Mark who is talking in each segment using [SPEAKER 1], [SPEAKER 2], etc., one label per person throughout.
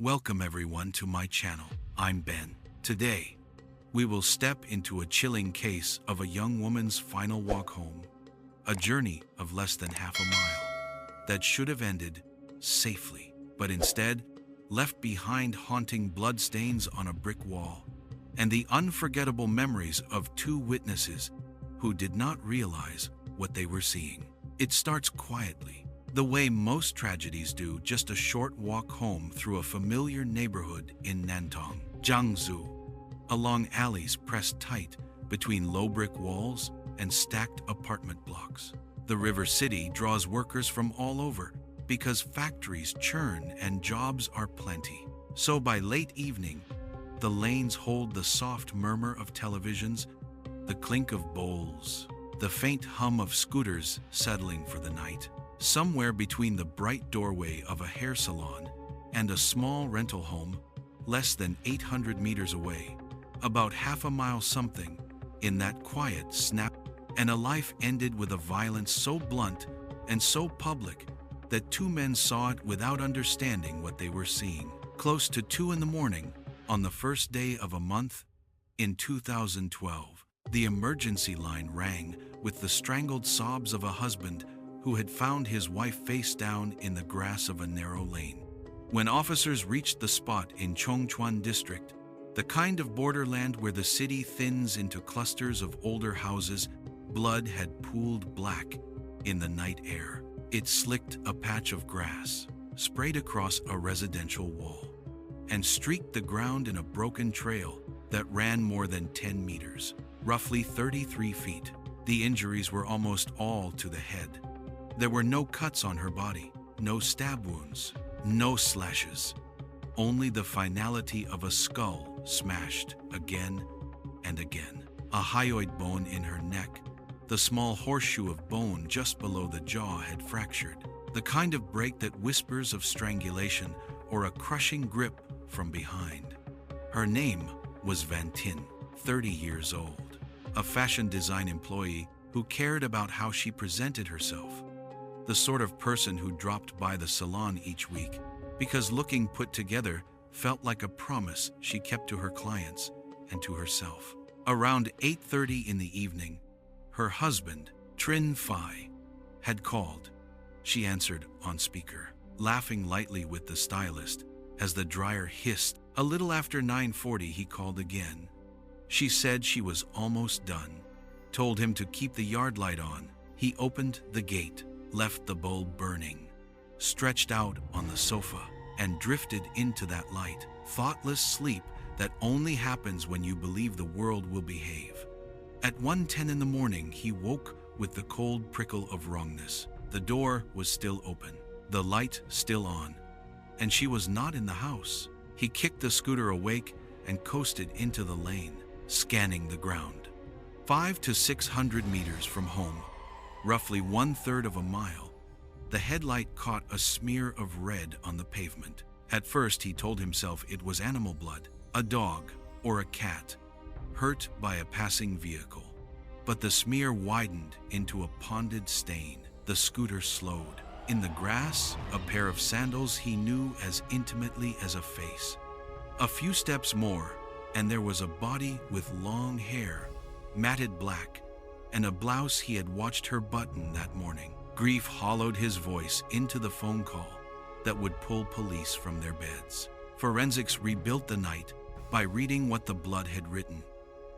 [SPEAKER 1] Welcome everyone to my channel. I'm Ben. Today, we will step into a chilling case of a young woman's final walk home. A journey of less than half a mile that should have ended safely, but instead left behind haunting bloodstains on a brick wall and the unforgettable memories of two witnesses who did not realize what they were seeing. It starts quietly, the way most tragedies do, just a short walk home through a familiar neighborhood in Nantong, Jiangsu, along alleys pressed tight between low brick walls and stacked apartment blocks. The river city draws workers from all over because factories churn and jobs are plenty. So by late evening, the lanes hold the soft murmur of televisions, the clink of bowls, the faint hum of scooters settling for the night. Somewhere between the bright doorway of a hair salon and a small rental home, less than 800 meters away, about half a mile something, in that quiet snap, and a life ended with a violence so blunt and so public that two men saw it without understanding what they were seeing. Close to 2 in the morning, on the first day of a month, in 2012, the emergency line rang with the strangled sobs of a husband who had found his wife face down in the grass of a narrow lane. When officers reached the spot in Chongchuan district, the kind of borderland where the city thins into clusters of older houses, blood had pooled black in the night air. It slicked a patch of grass, sprayed across a residential wall, and streaked the ground in a broken trail that ran more than 10 meters, roughly 33 feet. The injuries were almost all to the head. There were no cuts on her body, no stab wounds, no slashes, only the finality of a skull smashed again and again. A hyoid bone in her neck, the small horseshoe of bone just below the jaw, had fractured, the kind of break that whispers of strangulation or a crushing grip from behind. Her name was Van Tin, 30 years old, a fashion design employee who cared about how she presented herself. The sort of person who dropped by the salon each week because looking put together felt like a promise she kept to her clients and to herself. Around 8:30 in the evening, her husband, Trin Phi, had called. She answered on speaker, laughing lightly with the stylist as the dryer hissed. A little after 9:40, he called again. She said she was almost done, told him to keep the yard light on. He opened the gate, left the bulb burning, stretched out on the sofa, and drifted into that light, thoughtless sleep that only happens when you believe the world will behave. At 1:10 in the morning, he woke with the cold prickle of wrongness. The door was still open, the light still on, and she was not in the house. He kicked the scooter awake and coasted into the lane, scanning the ground. 500 to 600 meters from home, roughly 1/3 of a mile, the headlight caught a smear of red on the pavement. At first, he told himself it was animal blood, a dog or a cat, hurt by a passing vehicle. But the smear widened into a ponded stain. The scooter slowed. In the grass, a pair of sandals he knew as intimately as a face. A few steps more, and there was a body with long hair, matted black, and a blouse he had watched her button that morning. Grief hollowed his voice into the phone call that would pull police from their beds. Forensics rebuilt the night by reading what the blood had written.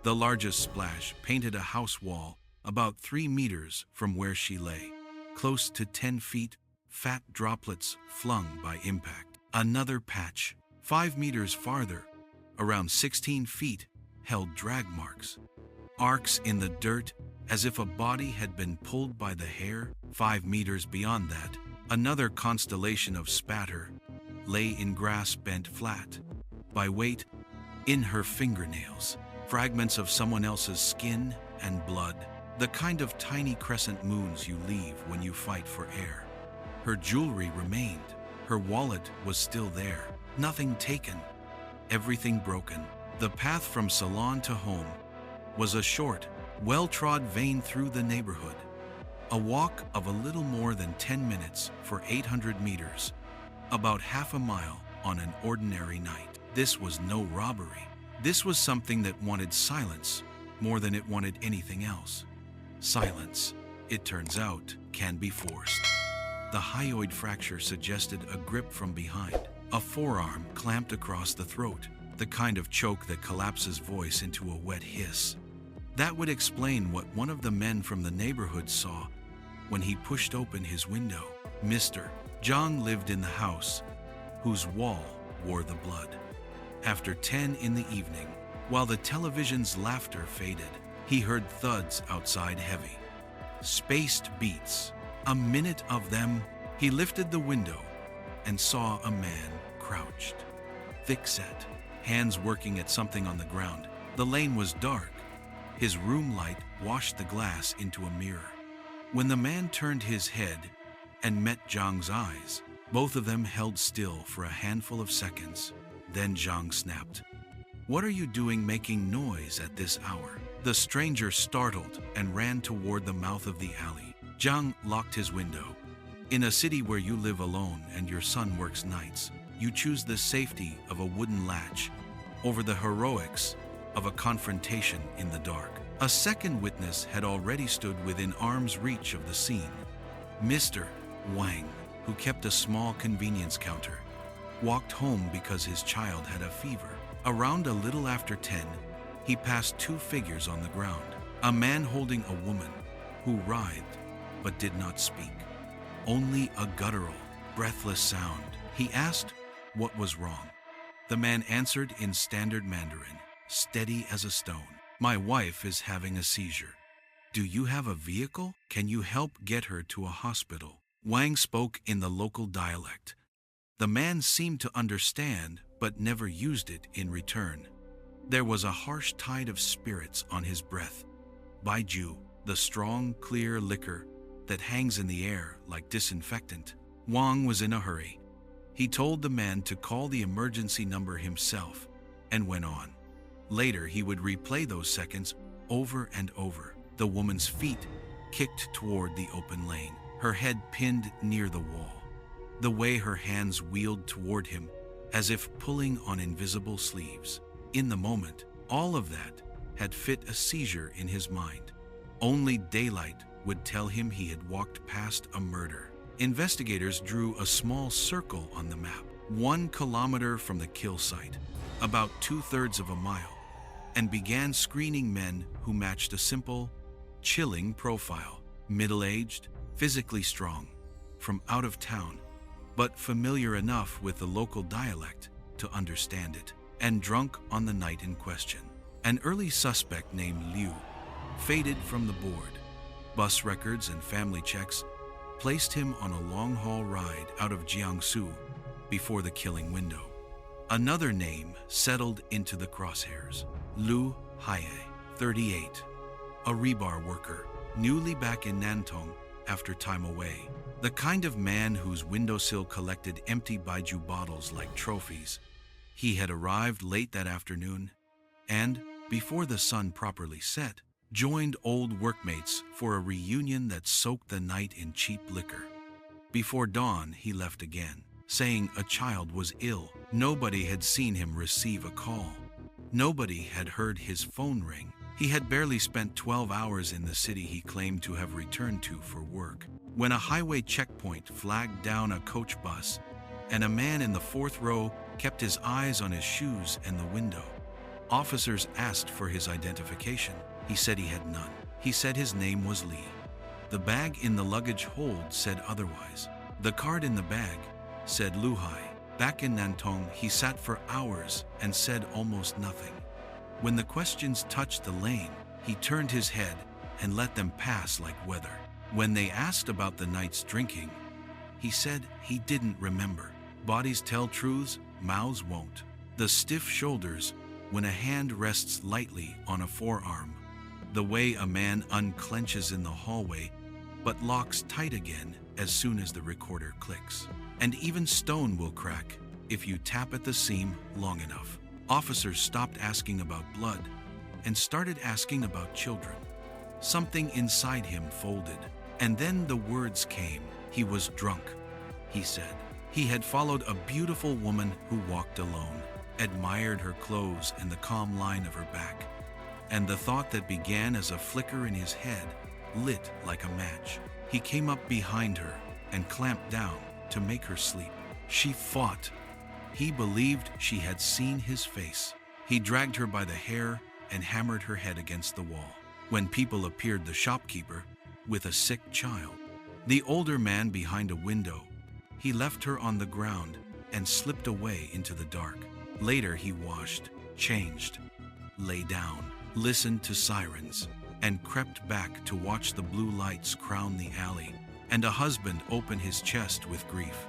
[SPEAKER 1] The largest splash painted a house wall about 3 meters from where she lay. Close to 10 feet, fat droplets flung by impact. Another patch, 5 meters farther, around 16 feet, held drag marks. Arcs in the dirt, as if a body had been pulled by the hair. 5 meters beyond that, another constellation of spatter lay in grass bent flat, by weight, in her fingernails, fragments of someone else's skin and blood, the kind of tiny crescent moons you leave when you fight for air. Her jewelry remained. Her wallet was still there. Nothing taken, everything broken. The path from salon to home was a short, well-trod vein through the neighborhood. A walk of a little more than 10 minutes for 800 meters, about half a mile on an ordinary night. This was no robbery. This was something that wanted silence more than it wanted anything else. Silence, it turns out, can be forced. The hyoid fracture suggested a grip from behind, a forearm clamped across the throat, the kind of choke that collapses voice into a wet hiss. That would explain what one of the men from the neighborhood saw when he pushed open his window. Mr. Zhang lived in the house, whose wall wore the blood. After 10 in the evening, while the television's laughter faded, he heard thuds outside heavy. Spaced beats. A minute of them. He lifted the window and saw a man crouched, thick-set, hands working at something on the ground. The lane was dark. His room light washed the glass into a mirror. When the man turned his head and met Zhang's eyes, both of them held still for a handful of seconds. Then Zhang snapped. "What are you doing making noise at this hour?" The stranger startled and ran toward the mouth of the alley. Zhang locked his window. In a city where you live alone and your son works nights, you choose the safety of a wooden latch over the heroics of a confrontation in the dark. A second witness had already stood within arm's reach of the scene. Mr. Wang, who kept a small convenience counter, walked home because his child had a fever. Around a little after 10, he passed two figures on the ground. A man holding a woman who writhed but did not speak. Only a guttural, breathless sound. He asked what was wrong. The man answered in standard Mandarin, steady as a stone. "My wife is having a seizure. Do you have a vehicle? Can you help get her to a hospital?" Wang spoke in the local dialect. The man seemed to understand, but never used it in return. There was a harsh tide of spirits on his breath. Baiju, the strong, clear liquor that hangs in the air like disinfectant. Wang was in a hurry. He told the man to call the emergency number himself and went on. Later, he would replay those seconds over and over. The woman's feet kicked toward the open lane, her head pinned near the wall. The way her hands wheeled toward him, as if pulling on invisible sleeves. In the moment, all of that had fit a seizure in his mind. Only daylight would tell him he had walked past a murder. Investigators drew a small circle on the map, 1 kilometer from the kill site, about 2/3 of a mile, and began screening men who matched a simple, chilling profile. Middle-aged, physically strong, from out of town, but familiar enough with the local dialect to understand it, and drunk on the night in question. An early suspect named Liu faded from the board. Bus records and family checks placed him on a long-haul ride out of Jiangsu before the killing window. Another name settled into the crosshairs. Lu Haye, 38, a rebar worker, newly back in Nantong after time away. The kind of man whose windowsill collected empty baijiu bottles like trophies. He had arrived late that afternoon and, before the sun properly set, joined old workmates for a reunion that soaked the night in cheap liquor. Before dawn, he left again, saying a child was ill. Nobody had seen him receive a call. Nobody had heard his phone ring. He had barely spent 12 hours in the city he claimed to have returned to for work, when a highway checkpoint flagged down a coach bus, and a man in the 4th row kept his eyes on his shoes and the window. Officers asked for his identification. He said he had none. He said his name was Li. The bag in the luggage hold said otherwise. The card in the bag said Luhai. Back in Nantong, he sat for hours and said almost nothing. When the questions touched the lane, he turned his head and let them pass like weather. When they asked about the night's drinking, he said he didn't remember. Bodies tell truths, mouths won't. The stiff shoulders when a hand rests lightly on a forearm. The way a man unclenches in the hallway but locks tight again as soon as the recorder clicks. And even stone will crack if you tap at the seam long enough. Officers stopped asking about blood and started asking about children. Something inside him folded, and then the words came. He was drunk, he said. He had followed a beautiful woman who walked alone, admired her clothes and the calm line of her back, and the thought that began as a flicker in his head lit like a match. He came up behind her and clamped down to make her sleep. She fought. He believed she had seen his face. He dragged her by the hair and hammered her head against the wall. When people appeared, the shopkeeper with a sick child, the older man behind a window, he left her on the ground and slipped away into the dark. Later he washed, changed, lay down, listened to sirens, and crept back to watch the blue lights crown the alley, and a husband open his chest with grief.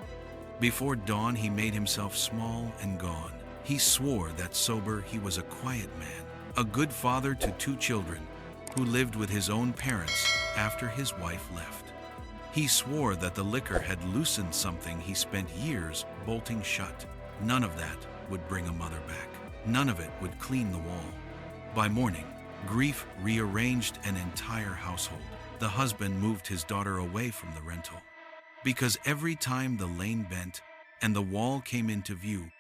[SPEAKER 1] Before dawn he made himself small and gone. He swore that sober he was a quiet man, a good father to 2 children, who lived with his own parents after his wife left. He swore that the liquor had loosened something he spent years bolting shut. None of that would bring a mother back. None of it would clean the wall. By morning, grief rearranged an entire household. The husband moved his daughter away from the rental, because every time the lane bent and the wall came into view,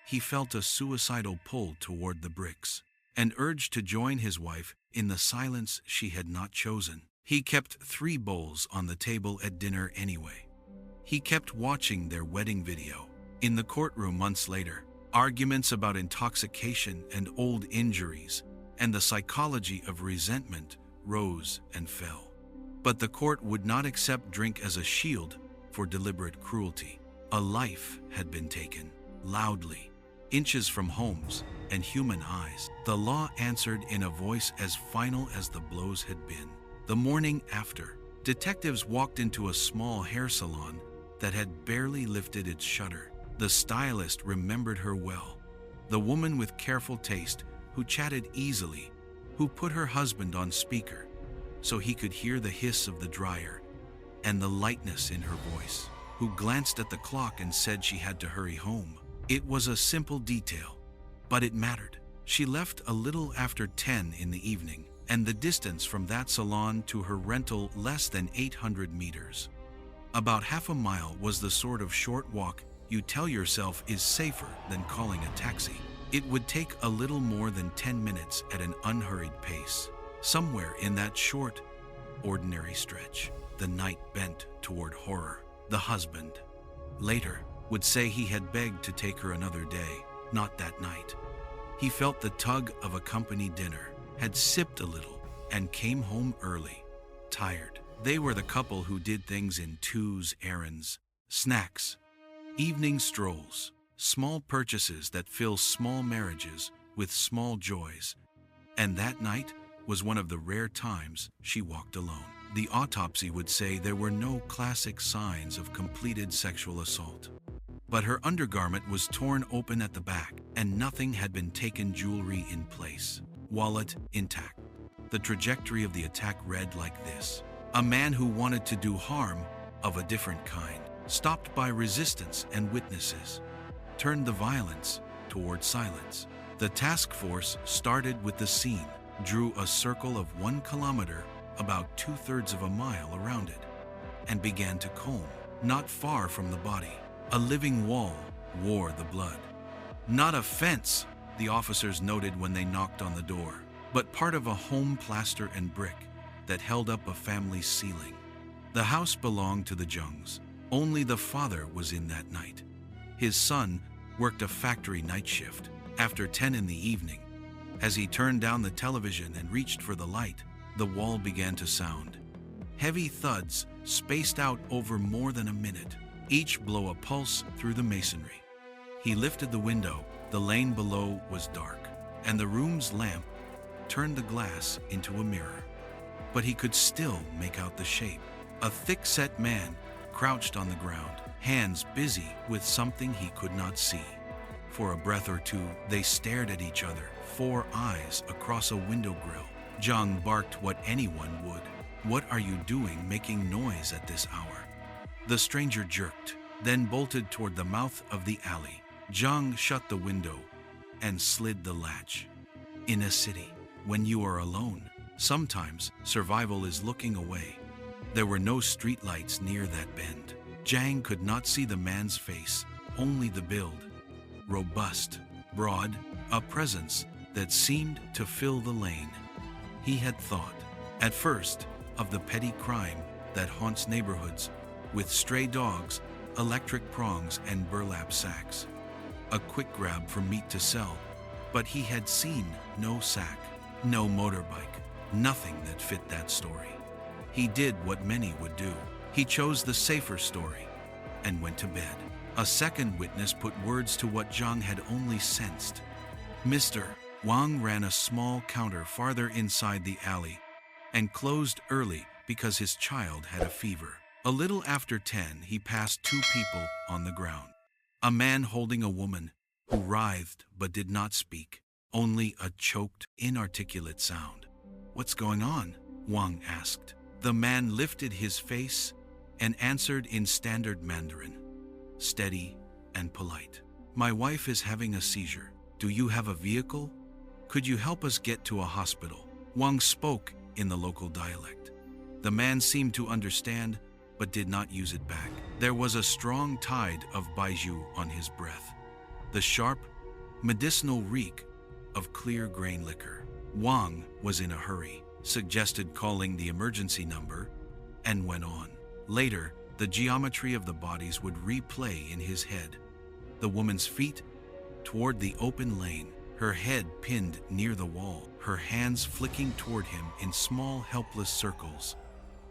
[SPEAKER 1] he felt a suicidal pull toward the bricks, an urge to join his wife in the silence she had not chosen. He kept 3 bowls on the table at dinner anyway. He kept watching their wedding video. In the courtroom months later, arguments about intoxication and old injuries and the psychology of resentment rose and fell. But the court would not accept drink as a shield for deliberate cruelty. A life had been taken, loudly, inches from homes and human eyes. The law answered in a voice as final as the blows had been. The morning after, detectives walked into a small hair salon that had barely lifted its shutter. The stylist remembered her well, the woman with careful taste who chatted easily, who put her husband on speaker so he could hear the hiss of the dryer and the lightness in her voice, who glanced at the clock and said she had to hurry home. It was a simple detail, but it mattered. She left a little after 10 in the evening, and the distance from that salon to her rental less than 800 meters. About half a mile was the sort of short walk you tell yourself is safer than calling a taxi. It would take a little more than 10 minutes at an unhurried pace. Somewhere in that short, ordinary stretch, the night bent toward horror. The husband, later, would say he had begged to take her another day, not that night. He felt the tug of a company dinner, had sipped a little, and came home early, tired. They were the couple who did things in twos, errands, snacks, evening strolls, small purchases that fill small marriages with small joys. And that night was one of the rare times she walked alone. The autopsy would say there were no classic signs of completed sexual assault. But her undergarment was torn open at the back, and nothing had been taken, jewelry in place, wallet intact. The trajectory of the attack read like this: a man who wanted to do harm of a different kind, stopped by resistance and witnesses, turned the violence toward silence. The task force started with the scene, drew a circle of 1 kilometer, about 2/3 of a mile around it, and began to comb. Not far from the body, a living wall wore the blood. Not a fence, the officers noted when they knocked on the door, but part of a home, plaster and brick, that held up a family's ceiling. The house belonged to the Jungs. Only the father was in that night. His son worked a factory night shift. After 10 in the evening, as he turned down the television and reached for the light, the wall began to sound. Heavy thuds spaced out over more than a minute, each blow a pulse through the masonry. He lifted the window. The lane below was dark, and the room's lamp turned the glass into a mirror. But he could still make out the shape. A thick-set man crouched on the ground, hands busy with something he could not see. For a breath or two, they stared at each other, 4 eyes across a window grill. Jung barked what anyone would. "What are you doing making noise at this hour?" The stranger jerked, then bolted toward the mouth of the alley. Jung shut the window and slid the latch. In a city, when you are alone, sometimes survival is looking away. There were no streetlights near that bend, Zhang could not see the man's face, only the build. Robust, broad, a presence that seemed to fill the lane. He had thought, at first, of the petty crime that haunts neighborhoods, with stray dogs, electric prongs, and burlap sacks. A quick grab for meat to sell, but he had seen no sack, no motorbike, nothing that fit that story. He did what many would do. He chose the safer story and went to bed. A second witness put words to what Zhang had only sensed. Mr. Wang ran a small counter farther inside the alley and closed early because his child had a fever. A little after 10, he passed two people on the ground. A man holding a woman who writhed but did not speak, only a choked, inarticulate sound. "What's going on?" Wang asked. The man lifted his face and answered in standard Mandarin, steady and polite. "My wife is having a seizure. Do you have a vehicle? Could you help us get to a hospital?" Wang spoke in the local dialect. The man seemed to understand, but did not use it back. There was a strong tide of baijiu on his breath, the sharp, medicinal reek of clear grain liquor. Wang was in a hurry, suggested calling the emergency number, and went on. Later, the geometry of the bodies would replay in his head. The woman's feet toward the open lane, her head pinned near the wall, her hands flicking toward him in small, helpless circles.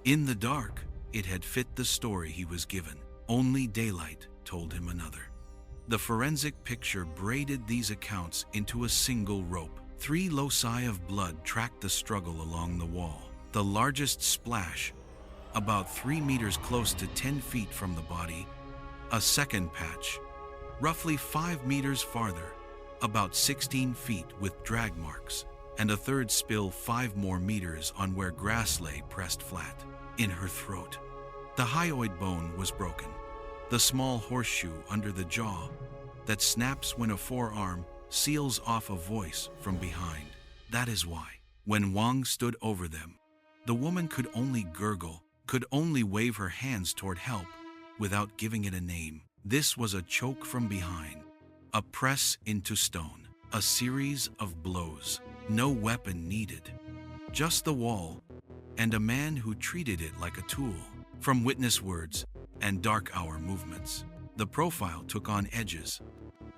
[SPEAKER 1] In the dark, it had fit the story he was given. Only daylight told him another. The forensic picture braided these accounts into a single rope. 3 loci of blood tracked the struggle along the wall. The largest splash, about 3 meters close to 10 feet from the body. A second patch, roughly 5 meters farther, about 16 feet with drag marks. And a third spill 5 more meters on where grass lay pressed flat. In her throat, the hyoid bone was broken. The small horseshoe under the jaw that snaps when a forearm seals off a voice from behind. That is why, when Wang stood over them, the woman could only gurgle, could only wave her hands toward help without giving it a name. This was a choke from behind, a press into stone, a series of blows. No weapon needed, just the wall and a man who treated it like a tool. From witness words and dark hour movements, the profile took on edges.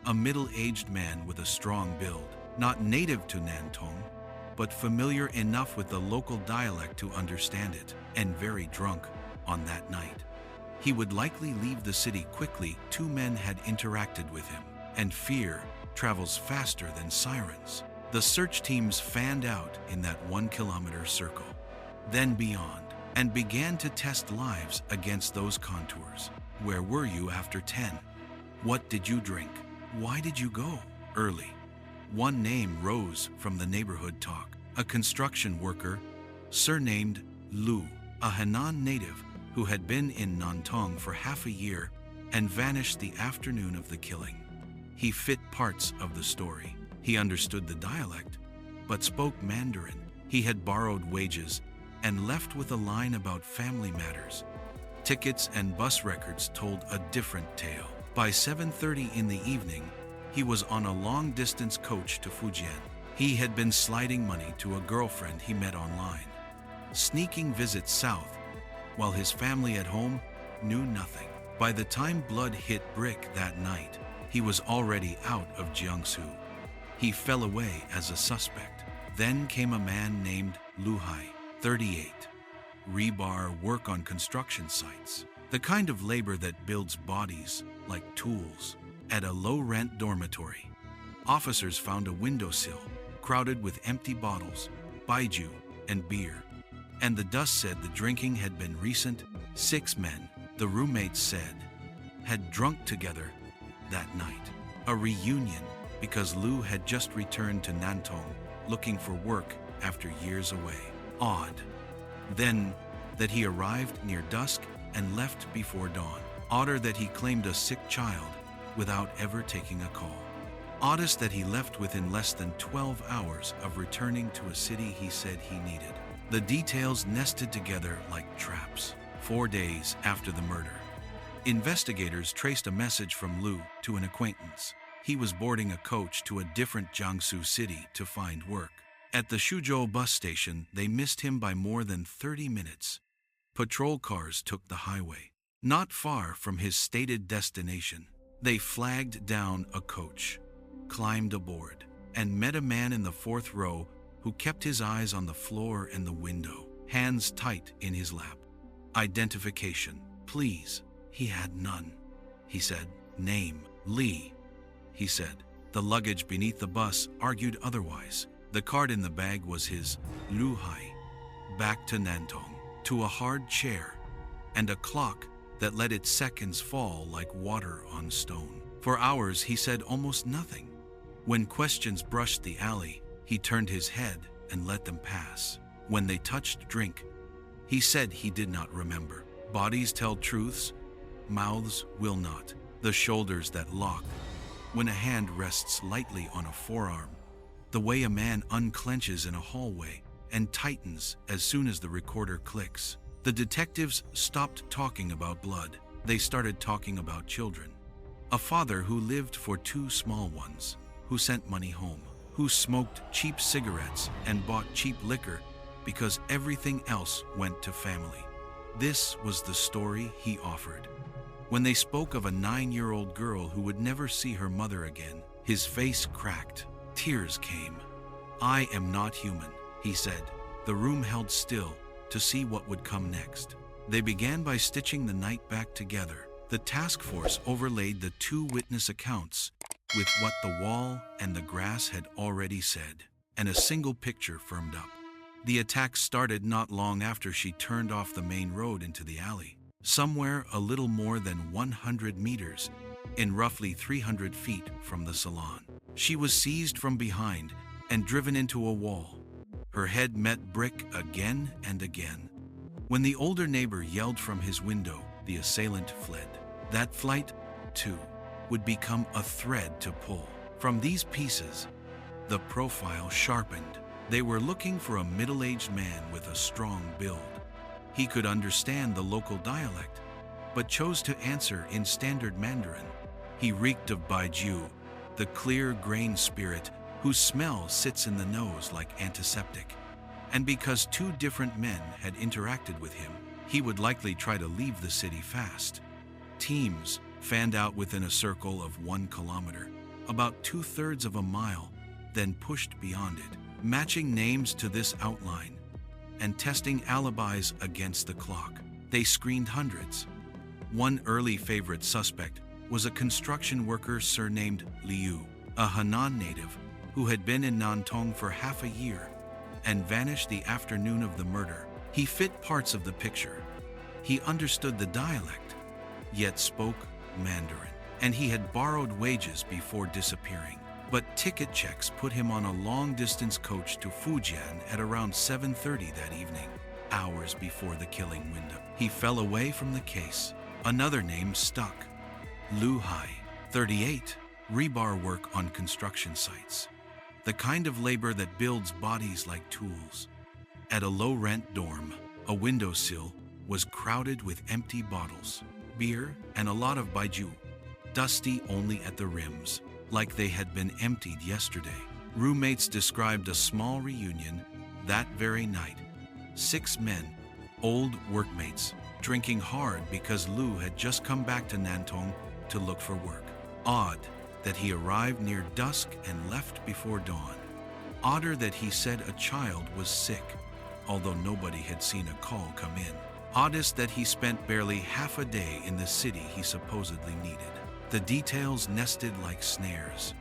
[SPEAKER 1] A middle-aged man with a strong build, not native to Nantong, but familiar enough with the local dialect to understand it, and very drunk on that night. He would likely leave the city quickly. 2 men had interacted with him, and fear travels faster than sirens. The search teams fanned out in that 1-kilometer circle, then beyond, and began to test lives against those contours. Where were you after 10? What did you drink? Why did you go early? One name rose from the neighborhood talk. A construction worker, surnamed Lu, a Henan native who had been in Nantong for half a year and vanished the afternoon of the killing. He fit parts of the story. He understood the dialect, but spoke Mandarin. He had borrowed wages and left with a line about family matters. Tickets and bus records told a different tale. By 7:30 in the evening, he was on a long-distance coach to Fujian. He had been sliding money to a girlfriend he met online, sneaking visits south, while his family at home knew nothing. By the time blood hit brick that night, he was already out of Jiangsu. He fell away as a suspect. Then came a man named Lu Hai, 38. Rebar work on construction sites. The kind of labor that builds bodies like tools. At a low-rent dormitory, officers found a windowsill crowded with empty bottles, baijiu, and beer. And the dust said the drinking had been recent. 6 men, the roommates said, had drunk together that night. A reunion because Lu had just returned to Nantong looking for work after years away. Odd. Then, that he arrived near dusk and left before dawn. Odder that he claimed a sick child without ever taking a call. Oddest that he left within less than 12 hours of returning to a city he said he needed. The details nested together like traps. 4 days after the murder, Investigators traced a message from Lu to an acquaintance. He was boarding a coach to a different Jiangsu city to find work. At the Suzhou bus station, they missed him by more than 30 minutes. Patrol cars took the highway. Not far from his stated destination, they flagged down a coach, climbed aboard, and met a man in the fourth row who kept his eyes on the floor and the window, hands tight in his lap. Identification, please. He had none. He said, name, Li. He said. The luggage beneath the bus argued otherwise. The card in the bag was his, Lu Hai. Back to Nantong, to a hard chair, and a clock that let its seconds fall like water on stone. For hours he said almost nothing. When questions brushed the alley, he turned his head and let them pass. When they touched drink, he said he did not remember. Bodies tell truths, mouths will not. The shoulders that lock when a hand rests lightly on a forearm. The way a man unclenches in a hallway and tightens as soon as the recorder clicks. The detectives stopped talking about blood. They started talking about children. A father who lived for two small ones, who sent money home, who smoked cheap cigarettes and bought cheap liquor because everything else went to family. This was the story he offered. When they spoke of a 9-year-old girl who would never see her mother again, his face cracked. Tears came. I am not human, he said. The room held still to see what would come next. They began by stitching the night back together. The task force overlaid the two witness accounts with what the wall and the grass had already said, and a single picture firmed up. The attack started not long after she turned off the main road into the alley. Somewhere a little more than 100 meters, in roughly 300 feet from the salon. She was seized from behind and driven into a wall. Her head met brick again and again. When the older neighbor yelled from his window, the assailant fled. That flight, too, would become a thread to pull. From these pieces, the profile sharpened. They were looking for a middle-aged man with a strong build. He could understand the local dialect, but chose to answer in standard Mandarin. He reeked of baijiu, the clear grain spirit whose smell sits in the nose like antiseptic. And because two different men had interacted with him, he would likely try to leave the city fast. Teams fanned out within a circle of 1 kilometer, about 2/3 of a mile, then pushed beyond it, matching names to this outline and testing alibis against the clock. They screened hundreds. One early favorite suspect was a construction worker surnamed Liu, a Henan native who had been in Nantong for half a year and vanished the afternoon of the murder. He fit parts of the picture. He understood the dialect, yet spoke Mandarin, and he had borrowed wages before disappearing. But ticket checks put him on a long-distance coach to Fujian at around 7:30 that evening, hours before the killing window. He fell away from the case. Another name stuck. Lu Hai, 38, rebar work on construction sites. The kind of labor that builds bodies like tools. At a low-rent dorm, a windowsill was crowded with empty bottles, beer, and a lot of baijiu, dusty only at the rims, like they had been emptied yesterday. Roommates described a small reunion that very night. 6 men, old workmates, drinking hard because Lu had just come back to Nantong to look for work. Odd that he arrived near dusk and left before dawn. Odder that he said a child was sick, although nobody had seen a call come in. Oddest that he spent barely half a day in the city he supposedly needed. The details nested like snares.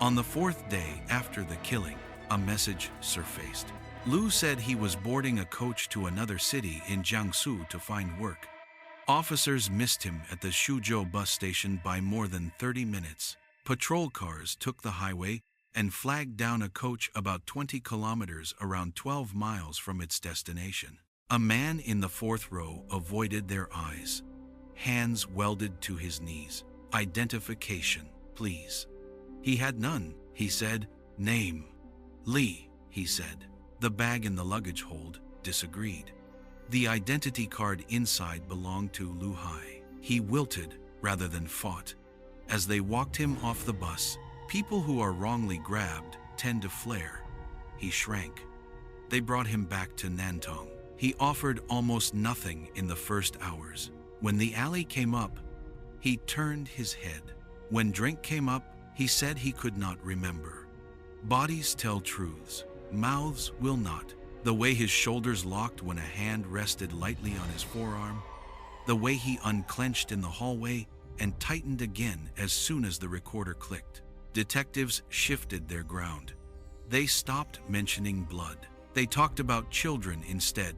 [SPEAKER 1] On the 4th day after the killing, a message surfaced. Lu said he was boarding a coach to another city in Jiangsu to find work. Officers missed him at the Suzhou bus station by more than 30 minutes. Patrol cars took the highway and flagged down a coach about 20 kilometers around 12 miles from its destination. A man in the 4th row avoided their eyes, hands welded to his knees. Identification, please. He had none, he said. Name. Li, he said. The bag in the luggage hold disagreed. The identity card inside belonged to Lu Hai. He wilted rather than fought. As they walked him off the bus, people who are wrongly grabbed tend to flare. He shrank. They brought him back to Nantong. He offered almost nothing in the first hours. When the alley came up, he turned his head. When drink came up, he said he could not remember. Bodies tell truths, mouths will not. The way his shoulders locked when a hand rested lightly on his forearm, the way he unclenched in the hallway and tightened again as soon as the recorder clicked. Detectives shifted their ground. They stopped mentioning blood. They talked about children instead,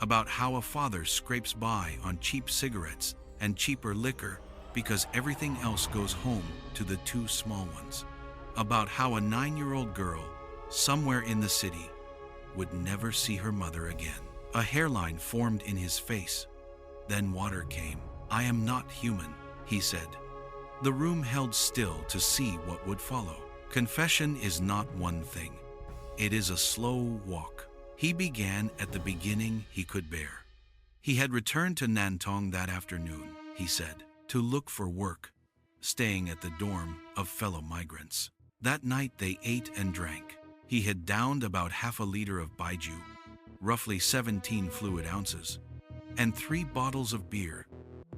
[SPEAKER 1] about how a father scrapes by on cheap cigarettes and cheaper liquor because everything else goes home to the two small ones, about how a 9-year-old girl somewhere in the city would never see her mother again. A hairline formed in his face. Then water came. "I am not human," he said. The room held still to see what would follow. Confession is not one thing. It is a slow walk. He began at the beginning he could bear. He had returned to Nantong that afternoon, he said, to look for work, staying at the dorm of fellow migrants. That night they ate and drank. He had downed about half a liter of baijiu, roughly 17 fluid ounces, and 3 bottles of beer.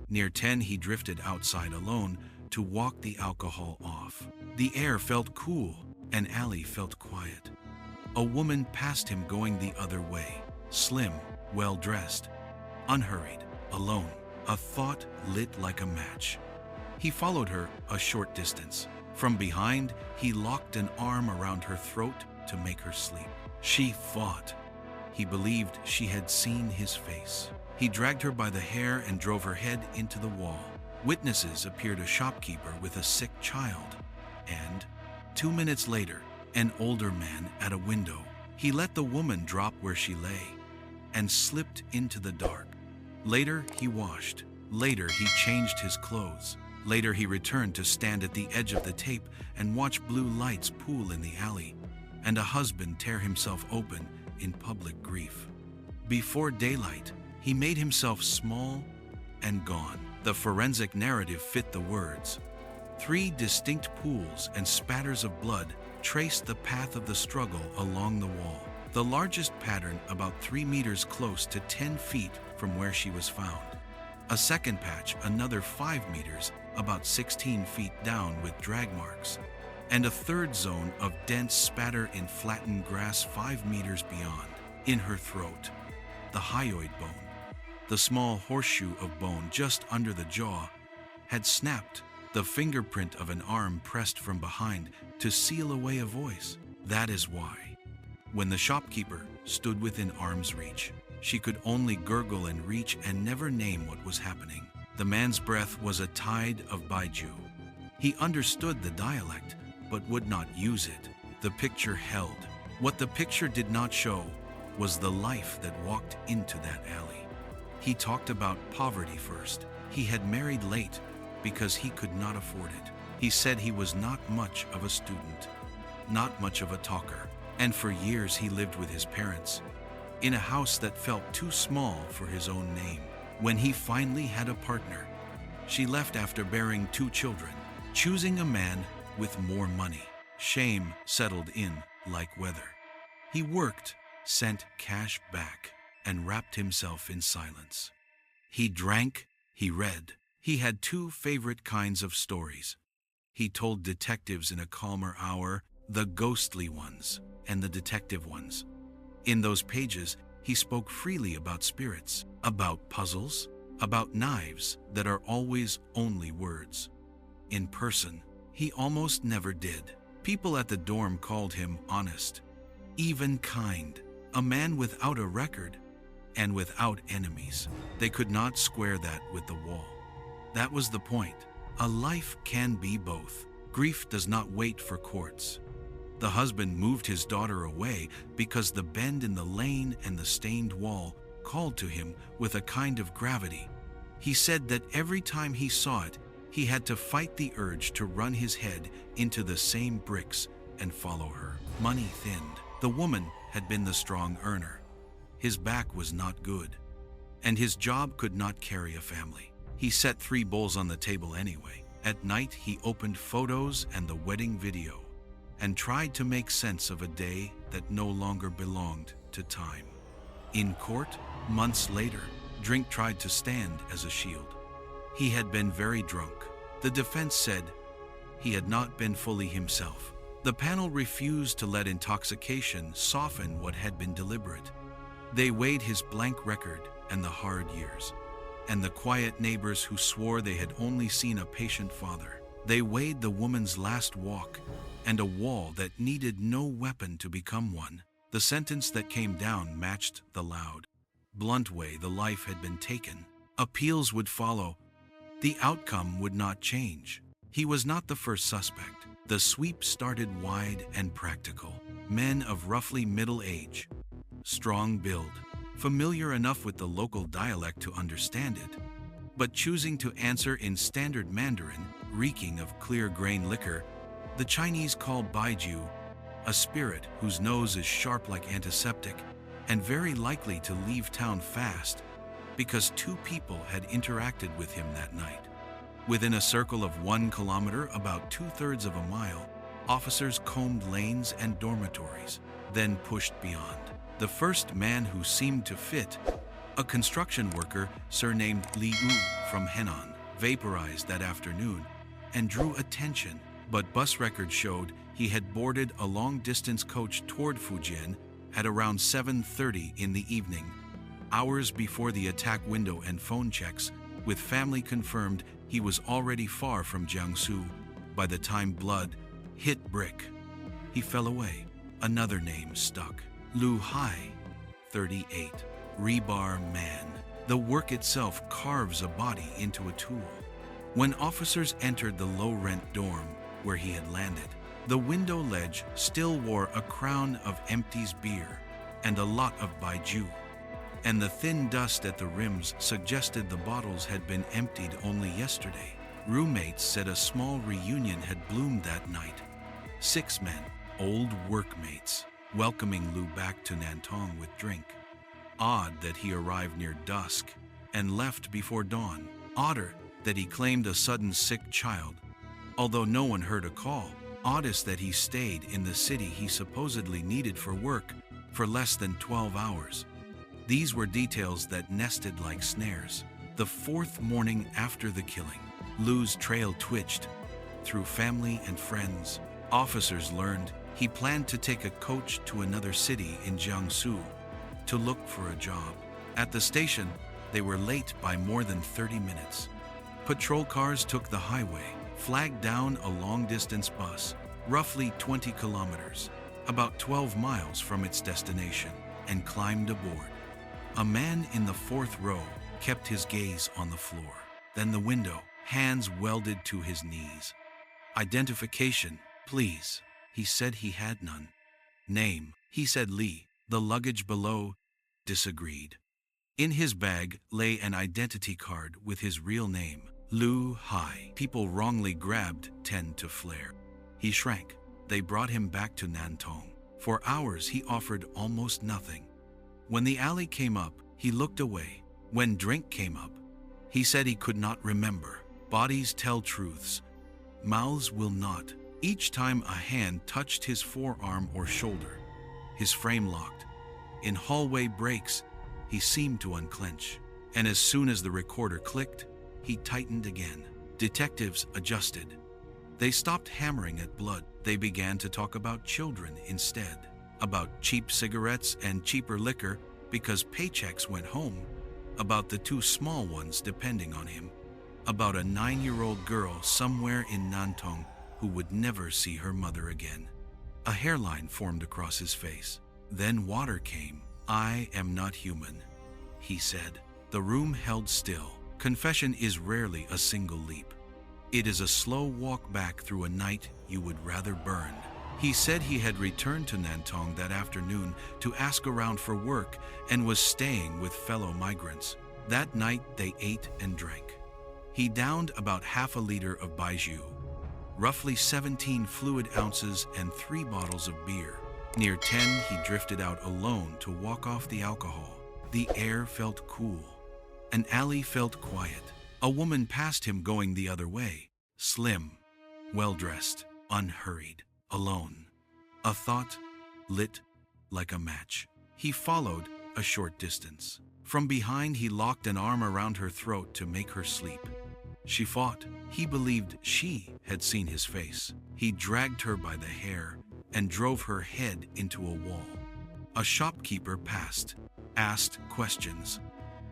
[SPEAKER 1] Near 10 he drifted outside alone to walk the alcohol off. The air felt cool and alley felt quiet. A woman passed him going the other way, slim, well-dressed, unhurried, alone. A thought lit like a match. He followed her a short distance. From behind, he locked an arm around her throat to make her sleep. She fought. He believed she had seen his face. He dragged her by the hair and drove her head into the wall. Witnesses appeared: a shopkeeper with a sick child, and 2 minutes later, an older man at a window. He let the woman drop where she lay and slipped into the dark. Later, he washed. Later, he changed his clothes. Later, he returned to stand at the edge of the tape and watch blue lights pool in the alley, and a husband tear himself open in public grief. Before daylight, he made himself small and gone. The forensic narrative fit the words. 3 distinct pools and spatters of blood traced the path of the struggle along the wall. The largest pattern about 3 meters close to 10 feet from where she was found. A second patch another 5 meters, about 16 feet down with drag marks. And a third zone of dense spatter in flattened grass 5 meters beyond. In her throat, the hyoid bone, the small horseshoe of bone just under the jaw, had snapped. The fingerprint of an arm pressed from behind to seal away a voice. That is why, when the shopkeeper stood within arm's reach, she could only gurgle and reach and never name what was happening. The man's breath was a tide of baijiu. He understood the dialect, but would not use it. The picture held. What the picture did not show was the life that walked into that alley. He talked about poverty first. He had married late because he could not afford it. He said he was not much of a student, not much of a talker, and for years he lived with his parents, in a house that felt too small for his own name. When he finally had a partner, she left after bearing 2 children, choosing a man with more money. Shame settled in like weather. He worked, sent cash back, and wrapped himself in silence. He drank, he read. He had 2 favorite kinds of stories. He told detectives in a calmer hour, the ghostly ones and the detective ones. In those pages, he spoke freely about spirits, about puzzles, about knives that are always only words. In person, he almost never did. People at the dorm called him honest, even kind, a man without a record and without enemies. They could not square that with the wall. That was the point. A life can be both. Grief does not wait for courts. The husband moved his daughter away because the bend in the lane and the stained wall called to him with a kind of gravity. He said that every time he saw it, he had to fight the urge to run his head into the same bricks and follow her. Money thinned. The woman had been the strong earner. His back was not good, and his job could not carry a family. He set 3 bowls on the table anyway. At night, he opened photos and the wedding video and tried to make sense of a day that no longer belonged to time. In court, months later, drink tried to stand as a shield. He had been very drunk. The defense said he had not been fully himself. The panel refused to let intoxication soften what had been deliberate. They weighed his blank record and the hard years, and the quiet neighbors who swore they had only seen a patient father. They weighed the woman's last walk and a wall that needed no weapon to become one. The sentence that came down matched the loud, blunt way the life had been taken. Appeals would follow. The outcome would not change. He was not the first suspect. The sweep started wide and practical. Men of roughly middle age, strong build, familiar enough with the local dialect to understand it, but choosing to answer in standard Mandarin, reeking of clear grain liquor. The Chinese call baijiu, a spirit whose nose is sharp like antiseptic and very likely to leave town fast because 2 people had interacted with him that night. Within a circle of 1 kilometer, about 2/3 of a mile, officers combed lanes and dormitories, then pushed beyond. The first man who seemed to fit, a construction worker surnamed Li Wu from Henan, vaporized that afternoon and drew attention, but bus records showed he had boarded a long-distance coach toward Fujian at around 7:30 in the evening, hours before the attack. Window and phone checks with family confirmed he was already far from Jiangsu by the time blood hit brick. He fell away. Another name stuck. Lu Hai, 38. Rebar man. The work itself carves a body into a tool. When officers entered the low-rent dorm where he had landed, the window ledge still wore a crown of empties beer and a lot of baijiu, and the thin dust at the rims suggested the bottles had been emptied only yesterday. Roommates said a small reunion had bloomed that night. 6 men, old workmates, welcoming Lu back to Nantong with drink. Odd that he arrived near dusk and left before dawn. Odder that he claimed a sudden sick child, although no one heard a call. Oddest that he stayed in the city he supposedly needed for work for less than 12 hours. These were details that nested like snares. The 4th morning after the killing, Lu's trail twitched through family and friends. Officers learned he planned to take a coach to another city in Jiangsu to look for a job. At the station, they were late by more than 30 minutes. Patrol cars took the highway, flagged down a long-distance bus, roughly 20 kilometers, about 12 miles from its destination, and climbed aboard. A man in the 4th row kept his gaze on the floor, then the window, hands welded to his knees. Identification, please. He said he had none. Name, he said Li. The luggage below disagreed. In his bag lay an identity card with his real name, Lu Hai. People wrongly grabbed tend to flare. He shrank. They brought him back to Nantong. For hours he offered almost nothing. When the alley came up, he looked away. When drink came up, he said he could not remember. Bodies tell truths. Mouths will not. Each time a hand touched his forearm or shoulder, his frame locked. In hallway breaks, he seemed to unclench. And as soon as the recorder clicked, he tightened again. Detectives adjusted. They stopped hammering at blood. They began to talk about children instead. About cheap cigarettes and cheaper liquor because paychecks went home. About the 2 small ones depending on him. About a 9-year-old girl somewhere in Nantong who would never see her mother again. A hairline formed across his face. Then water came. I am not human, he said. The room held still. Confession is rarely a single leap. It is a slow walk back through a night you would rather burn. He said he had returned to Nantong that afternoon to ask around for work and was staying with fellow migrants. That night they ate and drank. He downed about half a liter of baijiu, roughly 17 fluid ounces and 3 bottles of beer. Near 10, he drifted out alone to walk off the alcohol. The air felt cool. An alley felt quiet. A woman passed him going the other way, slim, well-dressed, unhurried, alone. A thought lit like a match. He followed a short distance. From behind, he locked an arm around her throat to make her sleep. She fought. He believed she had seen his face. He dragged her by the hair and drove her head into a wall. A shopkeeper passed, asked questions.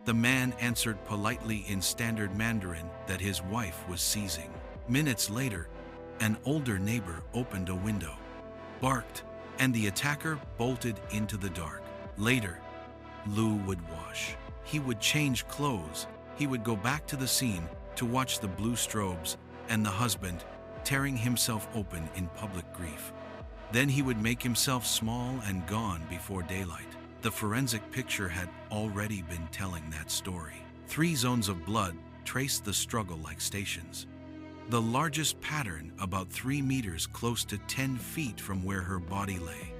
[SPEAKER 1] The man answered politely in standard Mandarin that his wife was seizing. Minutes later, an older neighbor opened a window, barked, and the attacker bolted into the dark. Later, Lu would wash. He would change clothes. He would go back to the scene to watch the blue strobes and the husband tearing himself open in public grief. Then he would make himself small and gone before daylight. The forensic picture had already been telling that story. 3 zones of blood traced the struggle like stations. The largest pattern about 3 meters close to 10 feet from where her body lay.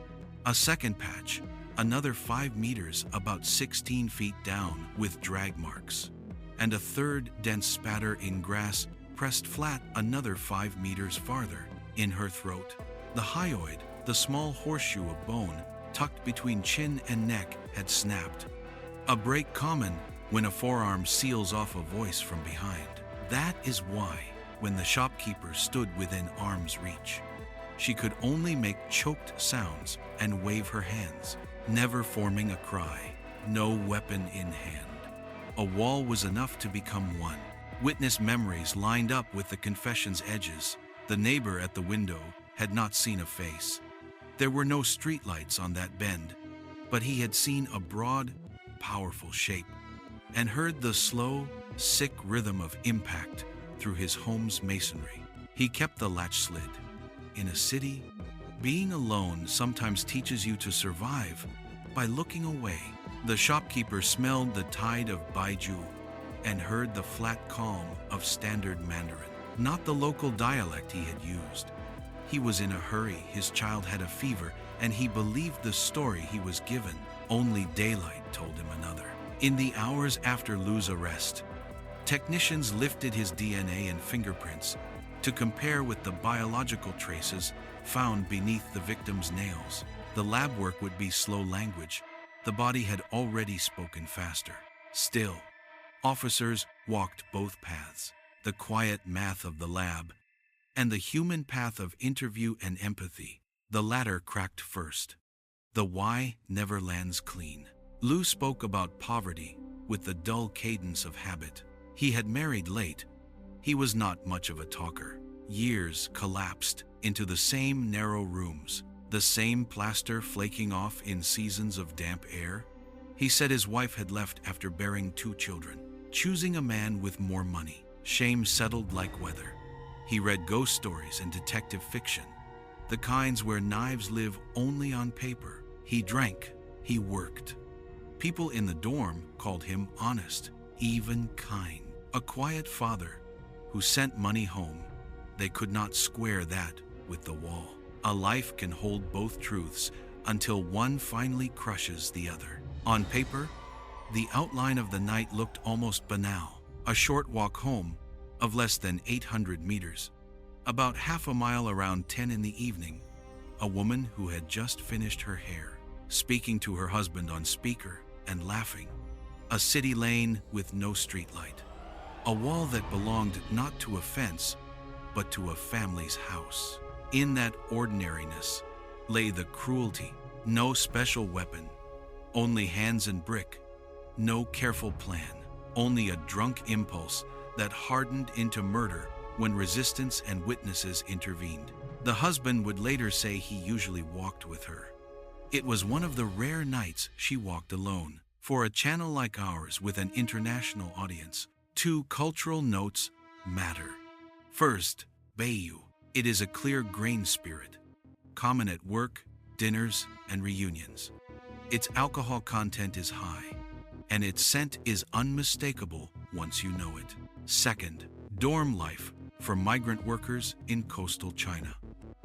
[SPEAKER 1] A second patch, another 5 meters about 16 feet down with drag marks. And a third dense spatter in grass pressed flat another 5 meters farther in her throat. The hyoid, the small horseshoe of bone tucked between chin and neck, had snapped. A break common when a forearm seals off a voice from behind. That is why, when the shopkeeper stood within arm's reach, she could only make choked sounds and wave her hands, never forming a cry, no weapon in hand. A wall was enough to become one. Witness memories lined up with the confession's edges. The neighbor at the window had not seen a face. There were no streetlights on that bend, but he had seen a broad, powerful shape and heard the slow, sick rhythm of impact through his home's masonry. He kept the latch slid. In a city, being alone sometimes teaches you to survive by looking away. The shopkeeper smelled the tide of Baiju and heard the flat calm of standard Mandarin, not the local dialect he had used. He was in a hurry, his child had a fever, and he believed the story he was given. Only daylight told him another. In the hours after Lu's arrest, technicians lifted his DNA and fingerprints to compare with the biological traces found beneath the victim's nails. The lab work would be slow language. The body had already spoken faster. Still, officers walked both paths, the quiet math of the lab and the human path of interview and empathy. The latter cracked first. The why never lands clean. Lu spoke about poverty with the dull cadence of habit. He had married late. He was not much of a talker. Years collapsed into the same narrow rooms, the same plaster flaking off in seasons of damp air. He said his wife had left after bearing 2 children, choosing a man with more money. Shame settled like weather. He read ghost stories and detective fiction, the kinds where knives live only on paper. He drank, he worked. People in the dorm called him honest, even kind. A quiet father who sent money home. They could not square that with the wall. A life can hold both truths until one finally crushes the other. On paper, the outline of the night looked almost banal. A short walk home of less than 800 meters. About half a mile around 10 in the evening, a woman who had just finished her hair, speaking to her husband on speaker and laughing. A city lane with no streetlight. A wall that belonged not to a fence, but to a family's house. In that ordinariness lay the cruelty. No special weapon, only hands and brick. No careful plan, only a drunk impulse that hardened into murder when resistance and witnesses intervened. The husband would later say he usually walked with her. It was one of the rare nights she walked alone. For a channel like ours with an international audience, 2 cultural notes matter. First, Baiju. It is a clear-grained spirit, common at work, dinners, and reunions. Its alcohol content is high, and its scent is unmistakable once you know it. Second, dorm life for migrant workers in coastal China.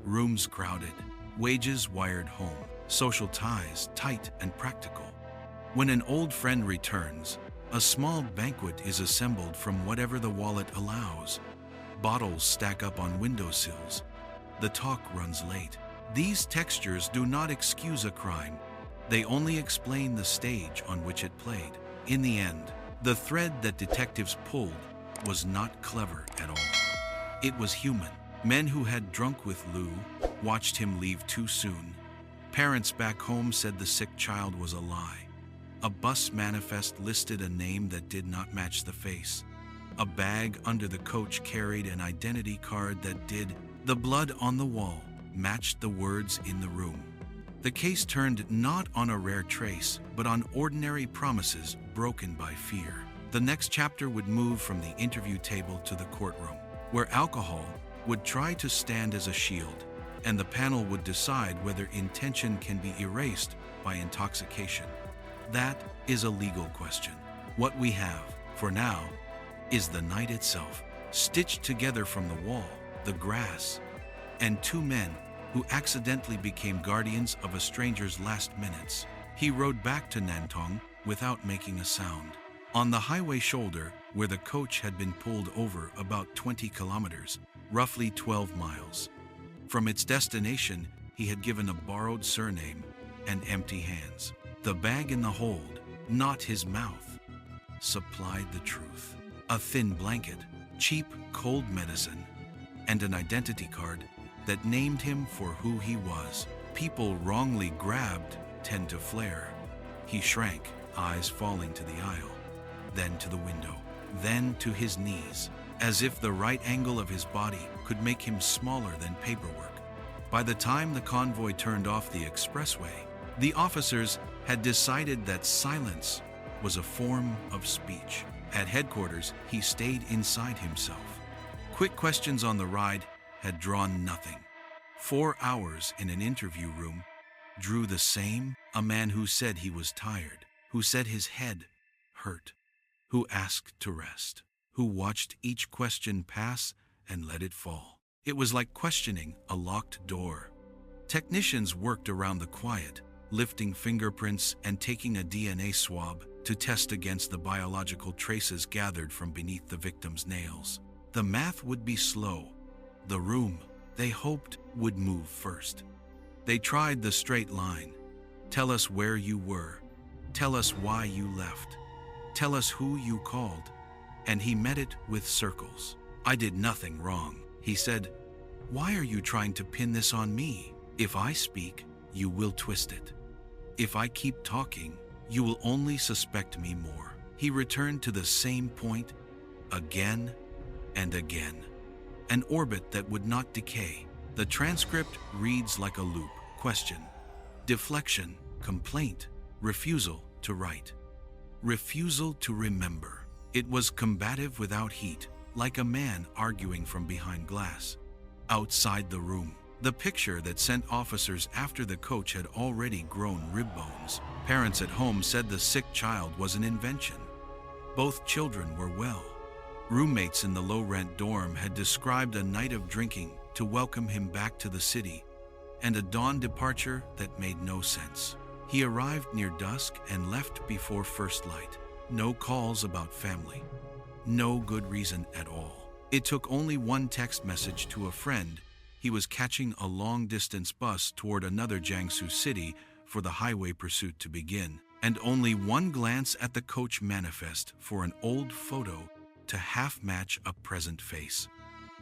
[SPEAKER 1] Rooms crowded, wages wired home, social ties tight and practical. When an old friend returns, A small banquet is assembled from whatever the wallet allows. Bottles stack up on windowsills. The talk runs late. These textures do not excuse a crime. They only explain the stage on which it played. In the end, the thread that detectives pulled was not clever at all. It was human. Men who had drunk with Lou watched him leave too soon. Parents back home said the sick child was a lie. A bus manifest listed a name that did not match the face. A bag under the coach carried an identity card that did. The blood on the wall matched the words in the room. The case turned not on a rare trace, but on ordinary promises broken by fear. The next chapter would move from the interview table to the courtroom, where alcohol would try to stand as a shield, and the panel would decide whether intention can be erased by intoxication. That is a legal question. What we have, for now, is the night itself, stitched together from the wall, the grass, and two men who accidentally became guardians of a stranger's last minutes. He rode back to Nantong without making a sound. On the highway shoulder, where the coach had been pulled over about 20 kilometers, roughly 12 miles. From its destination, he had given a borrowed surname and empty hands. The bag in the hold, not his mouth, supplied the truth. A thin blanket, cheap cold medicine, and an identity card that named him for who he was. People wrongly grabbed tend to flare. He shrank, eyes falling to the aisle, then to the window, then to his knees, as if the right angle of his body could make him smaller than paperwork. By the time the convoy turned off the expressway, the officers had decided that silence was a form of speech. At headquarters, he stayed inside himself. Quick questions on the ride had drawn nothing. 4 hours in an interview room drew the same. A man who said he was tired, who said his head hurt, who asked to rest, who watched each question pass and let it fall. It was like questioning a locked door. Technicians worked around the quiet, lifting fingerprints and taking a DNA swab to test against the biological traces gathered from beneath the victim's nails. The math would be slow. The room, they hoped, would move first. They tried the straight line. Tell us where you were. Tell us why you left. Tell us who you called. And he met it with circles. I did nothing wrong, he said. Why are you trying to pin this on me? If I speak, you will twist it. If I keep talking, you will only suspect me more. He returned to the same point again and again. An orbit that would not decay. The transcript reads like a loop. Question, deflection, complaint, refusal to write, refusal to remember. It was combative without heat, like a man arguing from behind glass. Outside the room, the picture that sent officers after the coach had already grown rib bones. Parents at home said the sick child was an invention. Both children were well. Roommates in the low-rent dorm had described a night of drinking to welcome him back to the city, and a dawn departure that made no sense. He arrived near dusk and left before first light. No calls about family. No good reason at all. It took only one text message to a friend. He was catching a long-distance bus toward another Jiangsu city for the highway pursuit to begin, and only one glance at the coach manifest for an old photo to half-match a present face.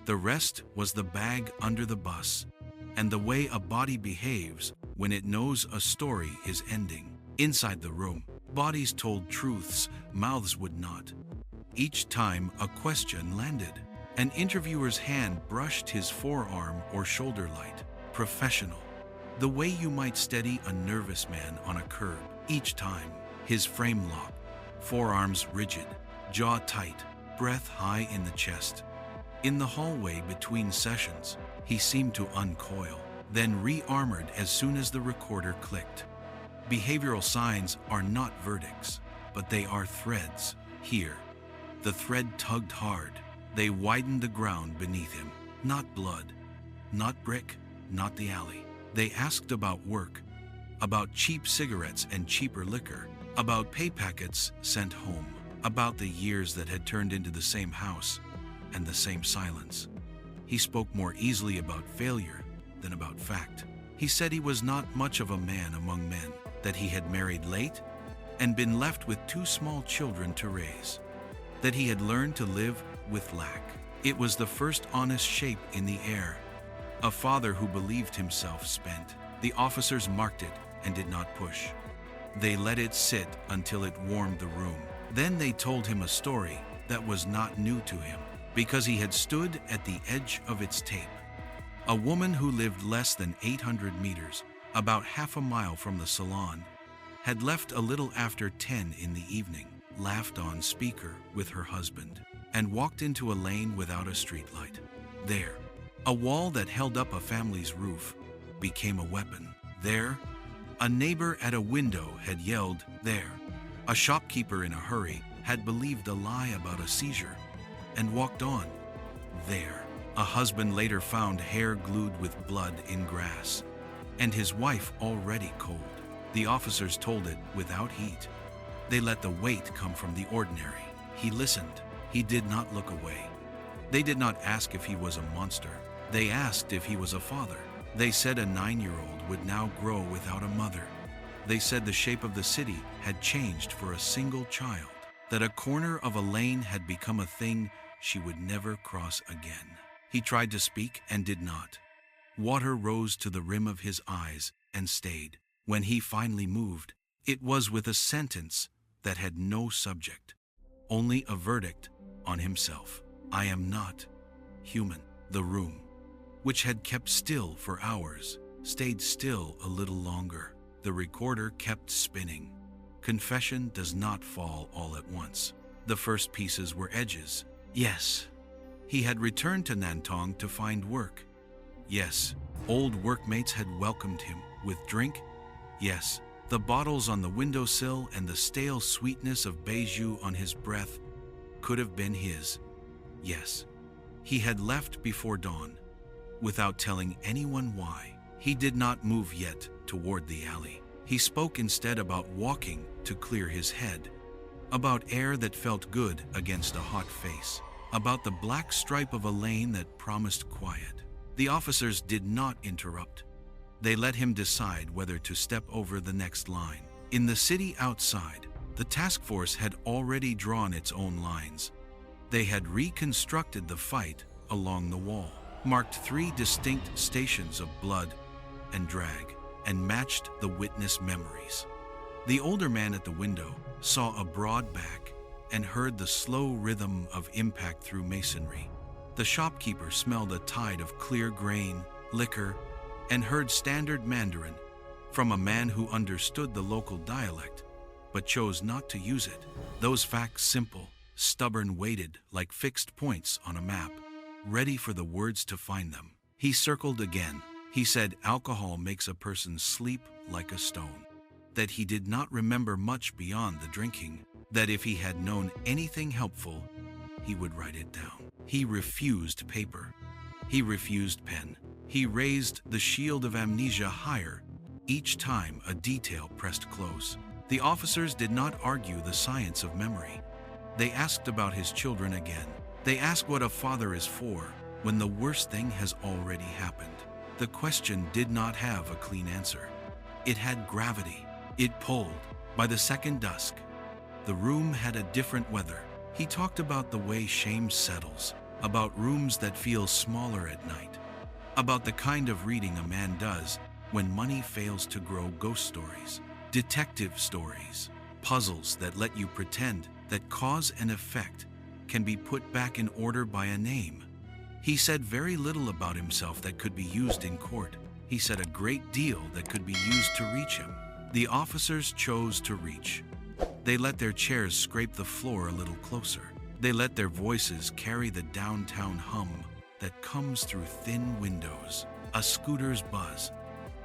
[SPEAKER 1] The rest was the bag under the bus, and the way a body behaves when it knows a story is ending. Inside the room, bodies told truths mouths would not. Each time a question landed, an interviewer's hand brushed his forearm or shoulder light. Professional. The way you might steady a nervous man on a curb. Each time, his frame locked, forearms rigid, jaw tight, breath high in the chest. In the hallway between sessions, he seemed to uncoil, then re-armored as soon as the recorder clicked. Behavioral signs are not verdicts, but they are threads. Here, the thread tugged hard. They widened the ground beneath him. Not blood, not brick, not the alley. They asked about work, about cheap cigarettes and cheaper liquor, about pay packets sent home. about the years that had turned into the same house and the same silence. He spoke more easily about failure than about fact. He said he was not much of a man among men, that he had married late and been left with 2 small children to raise, that he had learned to live with lack. It was the first honest shape in the air, a father who believed himself spent. The officers marked it and did not push. They let it sit until it warmed the room. Then they told him a story that was not new to him, because he had stood at the edge of its tape. A woman who lived less than 800 meters, about half a mile from the salon, had left a little after 10 in the evening, laughed on speaker with her husband, and walked into a lane without a streetlight. There, a wall that held up a family's roof became a weapon. There, a neighbor at a window had yelled, "There." A shopkeeper in a hurry had believed a lie about a seizure and walked on. There, a husband later found hair glued with blood in grass, and his wife already cold. The officers told it without heat. They let the weight come from the ordinary. He listened. He did not look away. They did not ask if he was a monster. They asked if he was a father. They said a 9-year-old would now grow without a mother. They said the shape of the city had changed for a single child, that a corner of a lane had become a thing she would never cross again. He tried to speak and did not. Water rose to the rim of his eyes and stayed. When he finally moved, it was with a sentence that had no subject, only a verdict on himself. "I am not human." The room, which had kept still for hours, stayed still a little longer. The recorder kept spinning. Confession does not fall all at once. The first pieces were edges. Yes, he had returned to Nantong to find work. Yes, old workmates had welcomed him with drink. Yes, the bottles on the windowsill and the stale sweetness of beiju on his breath could have been his. Yes, he had left before dawn, without telling anyone why. He did not move yet toward the alley. He spoke instead about walking to clear his head, about air that felt good against a hot face, about the black stripe of a lane that promised quiet. The officers did not interrupt. They let him decide whether to step over the next line. In the city outside, the task force had already drawn its own lines. They had reconstructed the fight along the wall, marked 3 distinct stations of blood and drag, and matched the witness memories. The older man at the window saw a broad back and heard the slow rhythm of impact through masonry. The shopkeeper smelled a tide of clear grain, liquor, and heard standard Mandarin from a man who understood the local dialect but chose not to use it. Those facts, simple, stubborn, waited like fixed points on a map, ready for the words to find them. He circled again. He said alcohol makes a person sleep like a stone, that he did not remember much beyond the drinking, that if he had known anything helpful, he would write it down. He refused paper. He refused pen. He raised the shield of amnesia higher each time a detail pressed close. The officers did not argue the science of memory. They asked about his children again. They asked what a father is for when the worst thing has already happened. The question did not have a clean answer. It had gravity. It pulled. By the second dusk, the room had a different weather. He talked about the way shame settles, about rooms that feel smaller at night, about the kind of reading a man does when money fails to grow. Ghost stories, detective stories, puzzles that let you pretend that cause and effect can be put back in order by a name. He said very little about himself that could be used in court. He said a great deal that could be used to reach him. The officers chose to reach. They let their chairs scrape the floor a little closer. They let their voices carry the downtown hum that comes through thin windows, a scooter's buzz,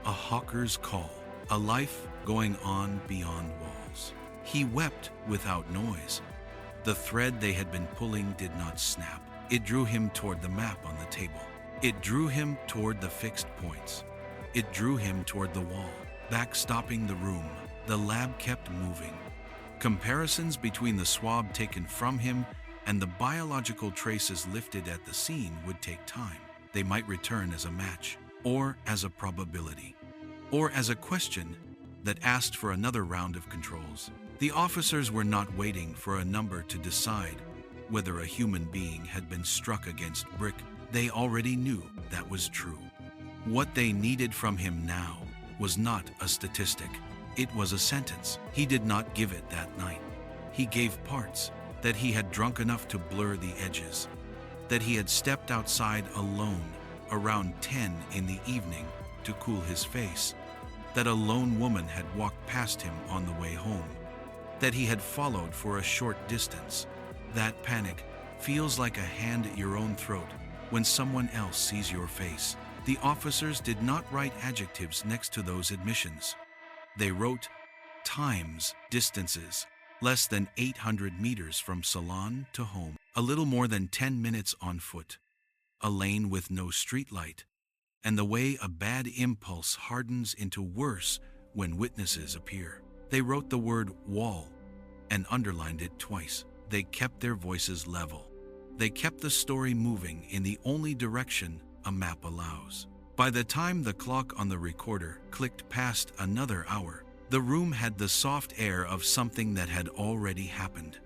[SPEAKER 1] a hawker's call, a life going on beyond walls. He wept without noise. The thread they had been pulling did not snap. It drew him toward the map on the table. It drew him toward the fixed points. It drew him toward the wall, backstopping the room. The lab kept moving. Comparisons between the swab taken from him and the biological traces lifted at the scene would take time. They might return as a match, or as a probability, or as a question that asked for another round of controls. The officers were not waiting for a number to decide whether a human being had been struck against brick. They already knew that was true. What they needed from him now was not a statistic. It was a sentence. He did not give it that night. He gave parts: that he had drunk enough to blur the edges, that he had stepped outside alone around 10 in the evening to cool his face, that a lone woman had walked past him on the way home, that he had followed for a short distance. That panic feels like a hand at your own throat when someone else sees your face. The officers did not write adjectives next to those admissions. They wrote times, distances, less than 800 meters from salon to home, a little more than 10 minutes on foot, a lane with no streetlight, and the way a bad impulse hardens into worse when witnesses appear. They wrote the word wall and underlined it twice. They kept their voices level. They kept the story moving in the only direction a map allows. By the time the clock on the recorder clicked past another hour, the room had the soft air of something that had already happened.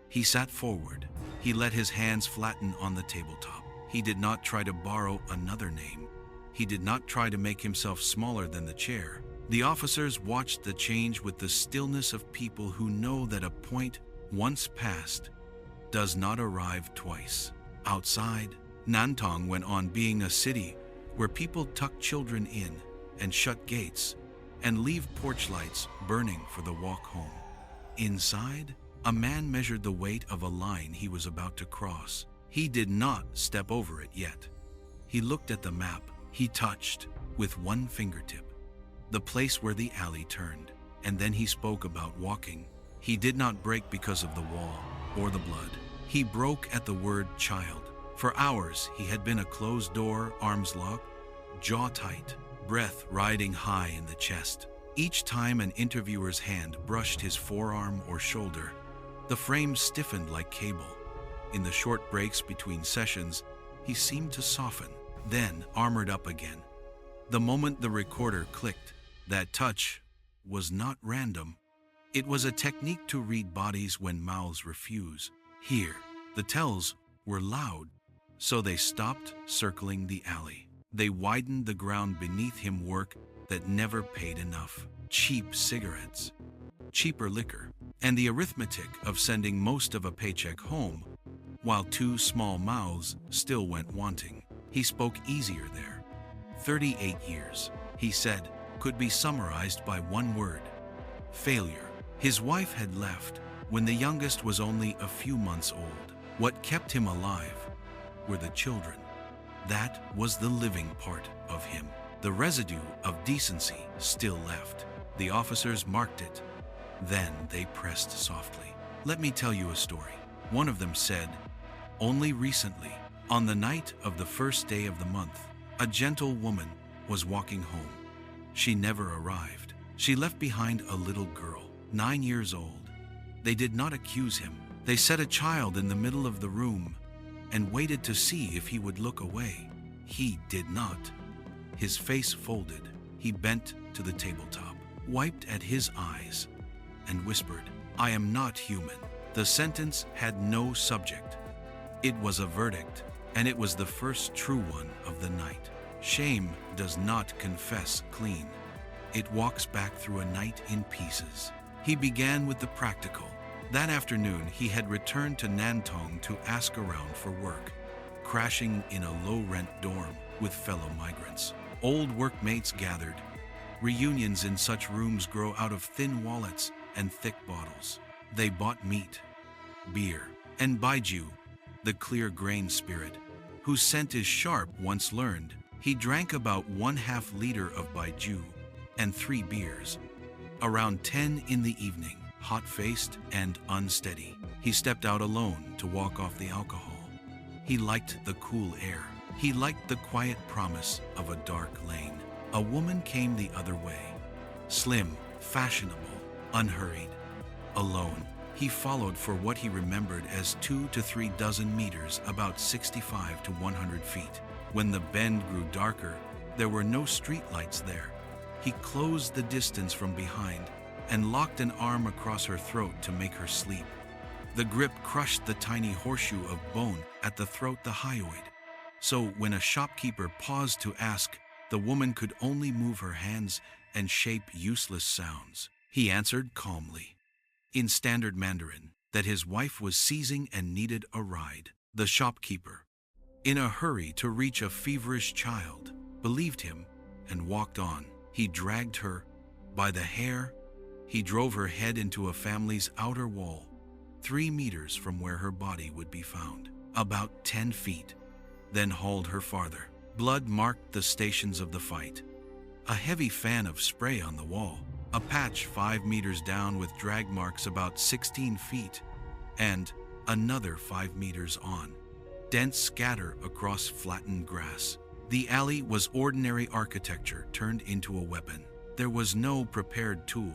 [SPEAKER 1] He sat forward. He let his hands flatten on the tabletop. He did not try to borrow another name. He did not try to make himself smaller than the chair. The officers watched the change with the stillness of people who know that a point once passed does not arrive twice. Outside, Nantong went on being a city where people tuck children in and shut gates and leave porch lights burning for the walk home. Inside, a man measured the weight of a line he was about to cross. He did not step over it yet. He looked at the map. He touched, with one fingertip, the place where the alley turned, and then he spoke about walking. He did not break because of the wall or the blood. He broke at the word child. For hours, he had been a closed door, arms locked, jaw tight, breath riding high in the chest. Each time an interviewer's hand brushed his forearm or shoulder, the frame stiffened like cable. In the short breaks between sessions, he seemed to soften, then armored up again. The moment the recorder clicked, that touch was not random. It was a technique to read bodies when mouths refuse. Here, the tells were loud, so they stopped circling the alley. They widened the ground beneath him. Work that never paid enough. Cheap cigarettes, cheaper liquor, and the arithmetic of sending most of a paycheck home while two small mouths still went wanting. He spoke easier there. 38 years, he said, could be summarized by one word: failure. His wife had left when the youngest was only a few months old. What kept him alive were the children. That was the living part of him. The residue of decency still left. The officers marked it. Then they pressed softly. Let me tell you a story. One of them said, only recently, on the night of the first day of the month, a gentle woman was walking home. She never arrived. She left behind a little girl, 9 years old. They did not accuse him. They set a child in the middle of the room and waited to see if he would look away. He did not. His face folded. He bent to the tabletop, wiped at his eyes, and whispered, I am not human. The sentence had no subject. It was a verdict, and it was the first true one of the night. Shame does not confess clean. It walks back through a night in pieces. He began with the practical. That afternoon, he had returned to Nantong to ask around for work, crashing in a low-rent dorm with fellow migrants. Old workmates gathered. Reunions in such rooms grow out of thin wallets and thick bottles. They bought meat, beer, and baijiu, the clear-grained spirit, whose scent is sharp. Once learned, he drank about 1/2 liter of baijiu and 3 beers. Around 10 in the evening, hot-faced and unsteady, he stepped out alone to walk off the alcohol. He liked the cool air. He liked the quiet promise of a dark lane. A woman came the other way, slim, fashionable, unhurried. Alone, he followed for what he remembered as 2 to 3 dozen meters, about 65 to 100 feet. When the bend grew darker, there were no streetlights there. He closed the distance from behind and locked an arm across her throat to make her sleep. The grip crushed the tiny horseshoe of bone at the throat, the hyoid. So when a shopkeeper paused to ask, the woman could only move her hands and shape useless sounds. He answered calmly, in standard Mandarin, that his wife was seizing and needed a ride. The shopkeeper, in a hurry to reach a feverish child, believed him and walked on. He dragged her by the hair. He drove her head into a family's outer wall, 3 meters from where her body would be found, about 10 feet, then hauled her farther. Blood marked the stations of the fight. A heavy fan of spray on the wall, a patch 5 meters down with drag marks about 16 feet, and another 5 meters on. Dents scatter across flattened grass. The alley was ordinary architecture turned into a weapon. There was no prepared tool.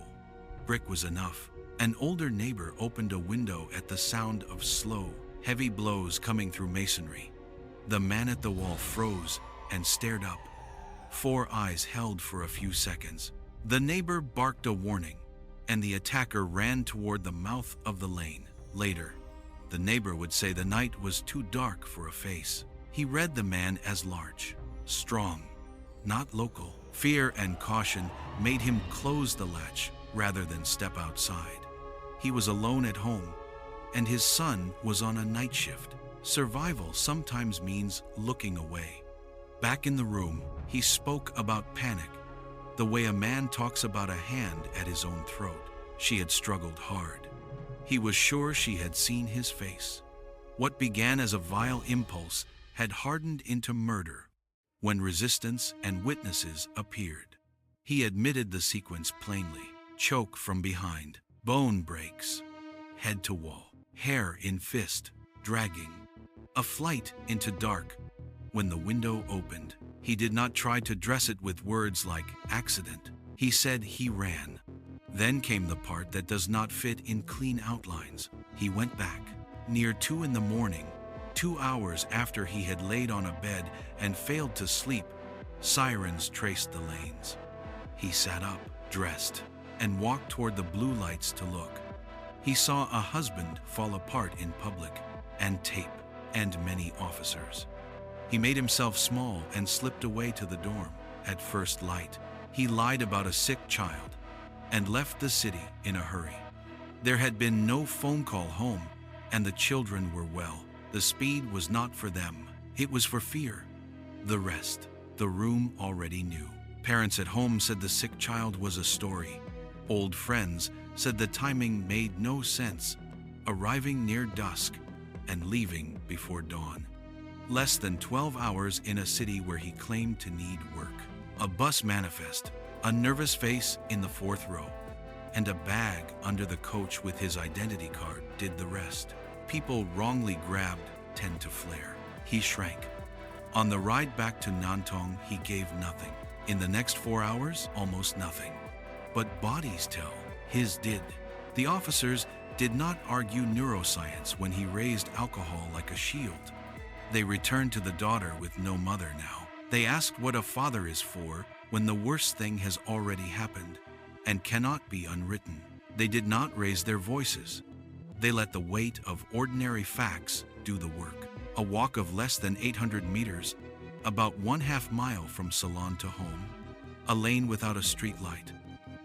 [SPEAKER 1] Brick was enough. An older neighbor opened a window at the sound of slow, heavy blows coming through masonry. The man at the wall froze and stared up. 4 eyes held for a few seconds. The neighbor barked a warning, and the attacker ran toward the mouth of the lane. Later, the neighbor would say the night was too dark for a face. He read the man as large, strong, not local. Fear and caution made him close the latch rather than step outside. He was alone at home, and his son was on a night shift. Survival sometimes means looking away. Back in the room, he spoke about panic, the way a man talks about a hand at his own throat. She had struggled hard. He was sure she had seen his face. What began as a vile impulse had hardened into murder when resistance and witnesses appeared. He admitted the sequence plainly. Choke from behind, bone breaks, head to wall, hair in fist, dragging. A flight into dark. When the window opened, he did not try to dress it with words like accident. He said he ran. Then came the part that does not fit in clean outlines. He went back. Near 2 in the morning, 2 hours after he had laid on a bed and failed to sleep, sirens traced the lanes. He sat up, dressed, and walked toward the blue lights to look. He saw a husband fall apart in public, and tape, and many officers. He made himself small and slipped away to the dorm. At first light, he lied about a sick child and left the city in a hurry. There had been no phone call home, and the children were well. The speed was not for them. It was for fear. The rest, the room already knew. Parents at home said the sick child was a story. Old friends said the timing made no sense, arriving near dusk and leaving before dawn. Less than 12 hours in a city where he claimed to need work. A bus manifest, a nervous face in the 4th row, and a bag under the coach with his identity card did the rest. People wrongly grabbed tend to flare. He shrank. On the ride back to Nantong, he gave nothing. In the next 4 hours, almost nothing. But bodies tell. His did. The officers did not argue neuroscience when he raised alcohol like a shield. They returned to the daughter with no mother now. They asked what a father is for when the worst thing has already happened and cannot be unwritten. They did not raise their voices. They let the weight of ordinary facts do the work. A walk of less than 800 meters, about 1/2 mile from salon to home. A lane without a street light.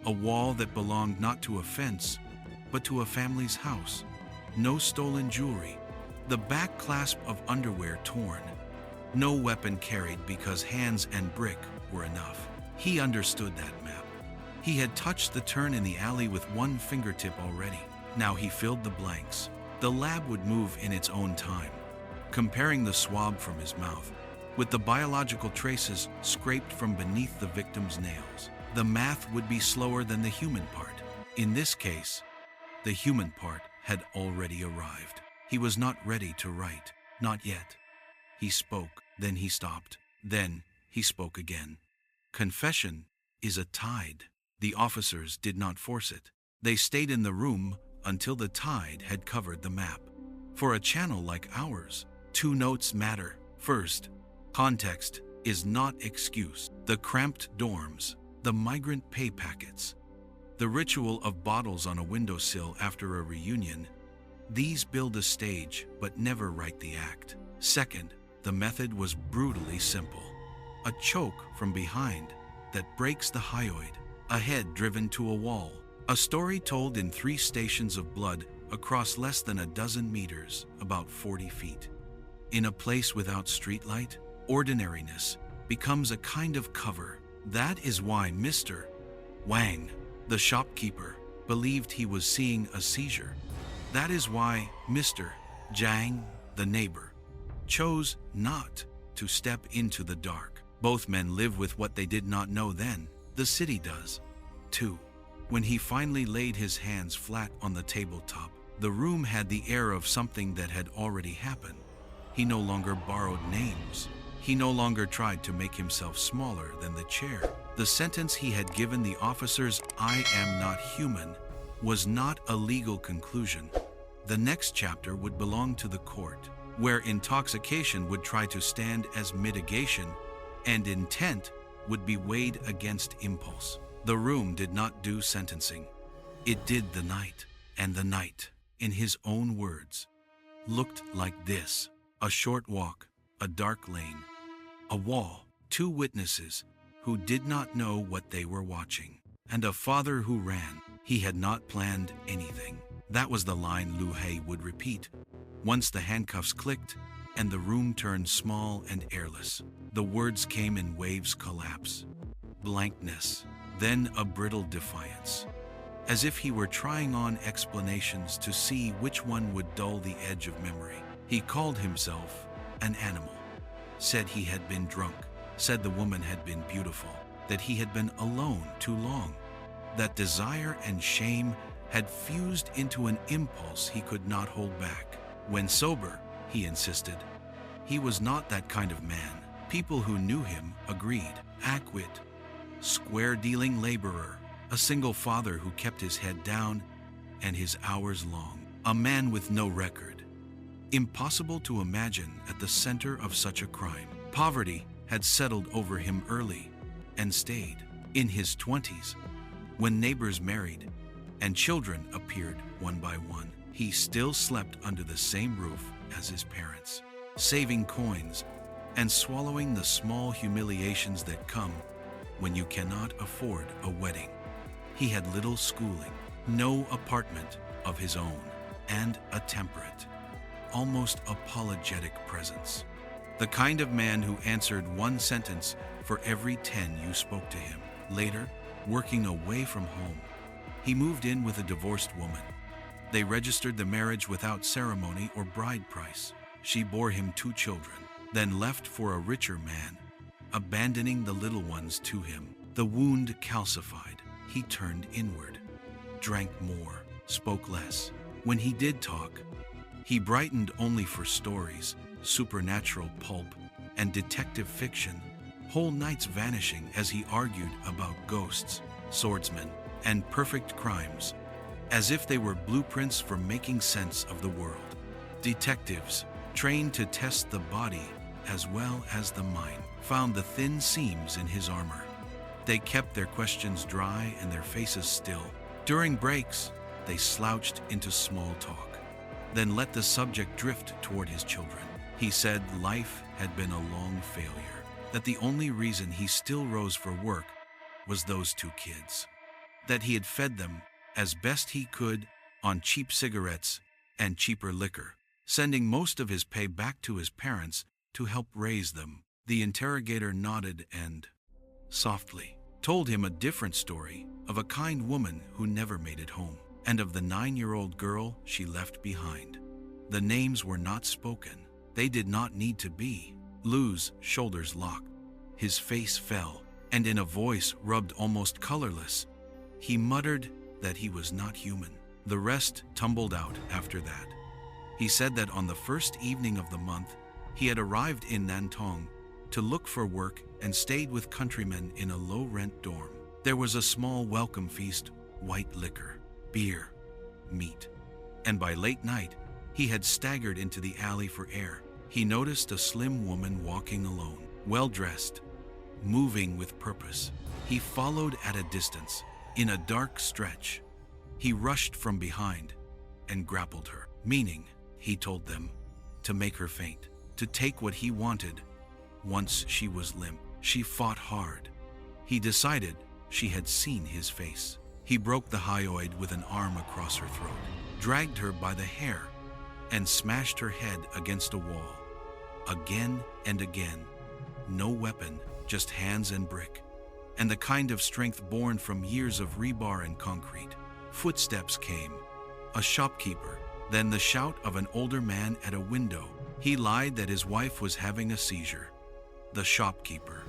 [SPEAKER 1] A wall that belonged not to a fence, but to a family's house. No stolen jewelry. The back clasp of underwear torn. No weapon carried because hands and brick were enough. He understood that map. He had touched the turn in the alley with one fingertip already. Now he filled the blanks. The lab would move in its own time. Comparing the swab from his mouth with the biological traces scraped from beneath the victim's nails, the math would be slower than the human part. In this case, the human part had already arrived. He was not ready to write. Not yet. He spoke, then he stopped. Then he spoke again. Confession is a tide. The officers did not force it. They stayed in the room until the tide had covered the map. For a channel like ours, two notes matter. First, context is not excuse. The cramped dorms, the migrant pay packets, the ritual of bottles on a windowsill after a reunion, these build a stage but never write the act. Second, the method was brutally simple. A choke from behind that breaks the hyoid, a head driven to a wall, a story told in 3 stations of blood across less than a dozen meters, about 40 feet. In a place without streetlight, ordinariness becomes a kind of cover. That is why Mr. Wang, the shopkeeper, believed he was seeing a seizure. That is why Mr. Zhang, the neighbor, chose not to step into the dark. Both men live with what they did not know then. The city does, too. When he finally laid his hands flat on the tabletop, the room had the air of something that had already happened. He no longer borrowed names. He no longer tried to make himself smaller than the chair. The sentence he had given the officers, "I am not human," was not a legal conclusion. The next chapter would belong to the court, where intoxication would try to stand as mitigation and intent would be weighed against impulse. The room did not do sentencing. It did the night, and the night, in his own words, looked like this: a short walk, a dark lane, a wall, 2 witnesses who did not know what they were watching, and a father who ran. He had not planned anything. That was the line Lu Hei would repeat. Once the handcuffs clicked and the room turned small and airless, the words came in waves: collapse, blankness, then a brittle defiance. As if he were trying on explanations to see which one would dull the edge of memory. He called himself an animal, said he had been drunk, said the woman had been beautiful, that he had been alone too long, that desire and shame had fused into an impulse he could not hold back. When sober, he insisted, he was not that kind of man. People who knew him agreed. Acquit, square-dealing laborer, a single father who kept his head down and his hours long, a man with no record. Impossible to imagine at the center of such a crime. Poverty had settled over him early and stayed. In his 20s, when neighbors married and children appeared one by one, he still slept under the same roof as his parents, saving coins and swallowing the small humiliations that come when you cannot afford a wedding. He had little schooling, no apartment of his own, and a temperate, almost apologetic presence. The kind of man who answered 1 sentence for every 10 you spoke to him. Later, working away from home, he moved in with a divorced woman. They registered the marriage without ceremony or bride price. She bore him 2 children, then left for a richer man, abandoning the little ones to him. The wound calcified. He turned inward, drank more, spoke less. When he did talk, he brightened only for stories, supernatural pulp, and detective fiction, whole nights vanishing as he argued about ghosts, swordsmen, and perfect crimes, as if they were blueprints for making sense of the world. Detectives, trained to test the body as well as the mind, found the thin seams in his armor. They kept their questions dry and their faces still. During breaks, they slouched into small talk, then let the subject drift toward his children. He said life had been a long failure, that the only reason he still rose for work was those 2 kids, that he had fed them as best he could on cheap cigarettes and cheaper liquor, sending most of his pay back to his parents to help raise them. The interrogator nodded and, softly, told him a different story of a kind woman who never made it home, and of the 9-year-old girl she left behind. The names were not spoken. They did not need to be. Lou's shoulders locked. His face fell, and in a voice rubbed almost colorless, he muttered that he was not human. The rest tumbled out after that. He said that on the first evening of the month, he had arrived in Nantong to look for work and stayed with countrymen in a low-rent dorm. There was a small welcome feast, white liquor, beer, meat, and by late night, he had staggered into the alley for air. He noticed a slim woman walking alone, well-dressed, moving with purpose. He followed at a distance, in a dark stretch. He rushed from behind and grappled her, meaning, he told them, to make her faint, to take what he wanted. Once she was limp, she fought hard. He decided she had seen his face. He broke the hyoid with an arm across her throat, dragged her by the hair, and smashed her head against a wall. Again and again. No weapon, just hands and brick, and the kind of strength born from years of rebar and concrete. Footsteps came, a shopkeeper, then the shout of an older man at a window. He lied that his wife was having a seizure. The shopkeeper,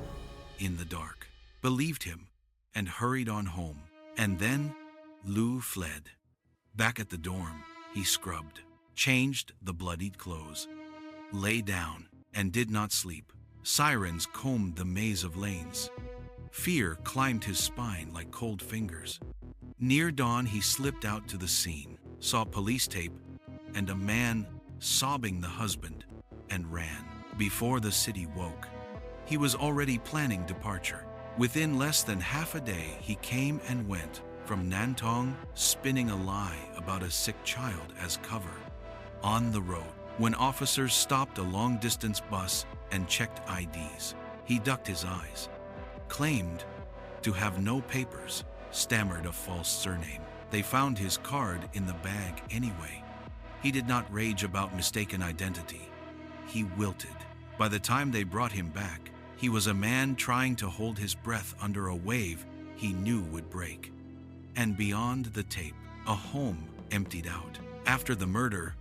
[SPEAKER 1] in the dark, believed him and hurried on home. And then Lou fled. Back at the dorm, he scrubbed, changed the bloodied clothes, lay down, and did not sleep. Sirens combed the maze of lanes. Fear climbed his spine like cold fingers. Near dawn, he slipped out to the scene, saw police tape and a man sobbing the husband, and ran. Before the city woke, he was already planning departure. Within less than half a day, he came and went from Nantong, spinning a lie about a sick child as cover. On the road, when officers stopped a long-distance bus and checked IDs, he ducked his eyes, claimed to have no papers, stammered a false surname. They found his card in the bag anyway. He did not rage about mistaken identity. He wilted. By the time they brought him back, he was a man trying to hold his breath under a wave he knew would break. And beyond the tape, a home emptied out. After the murder,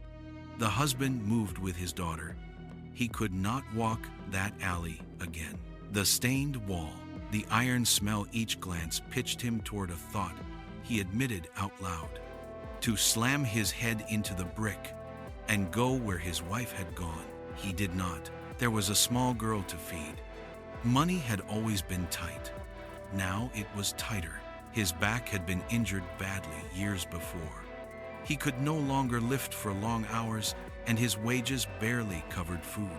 [SPEAKER 1] the husband moved with his daughter. He could not walk that alley again. The stained wall, the iron smell each glance pitched him toward a thought he admitted out loud. To slam his head into the brick and go where his wife had gone. He did not. There was a small girl to feed. Money had always been tight. Now it was tighter. His back had been injured badly years before. He could no longer lift for long hours, and his wages barely covered food.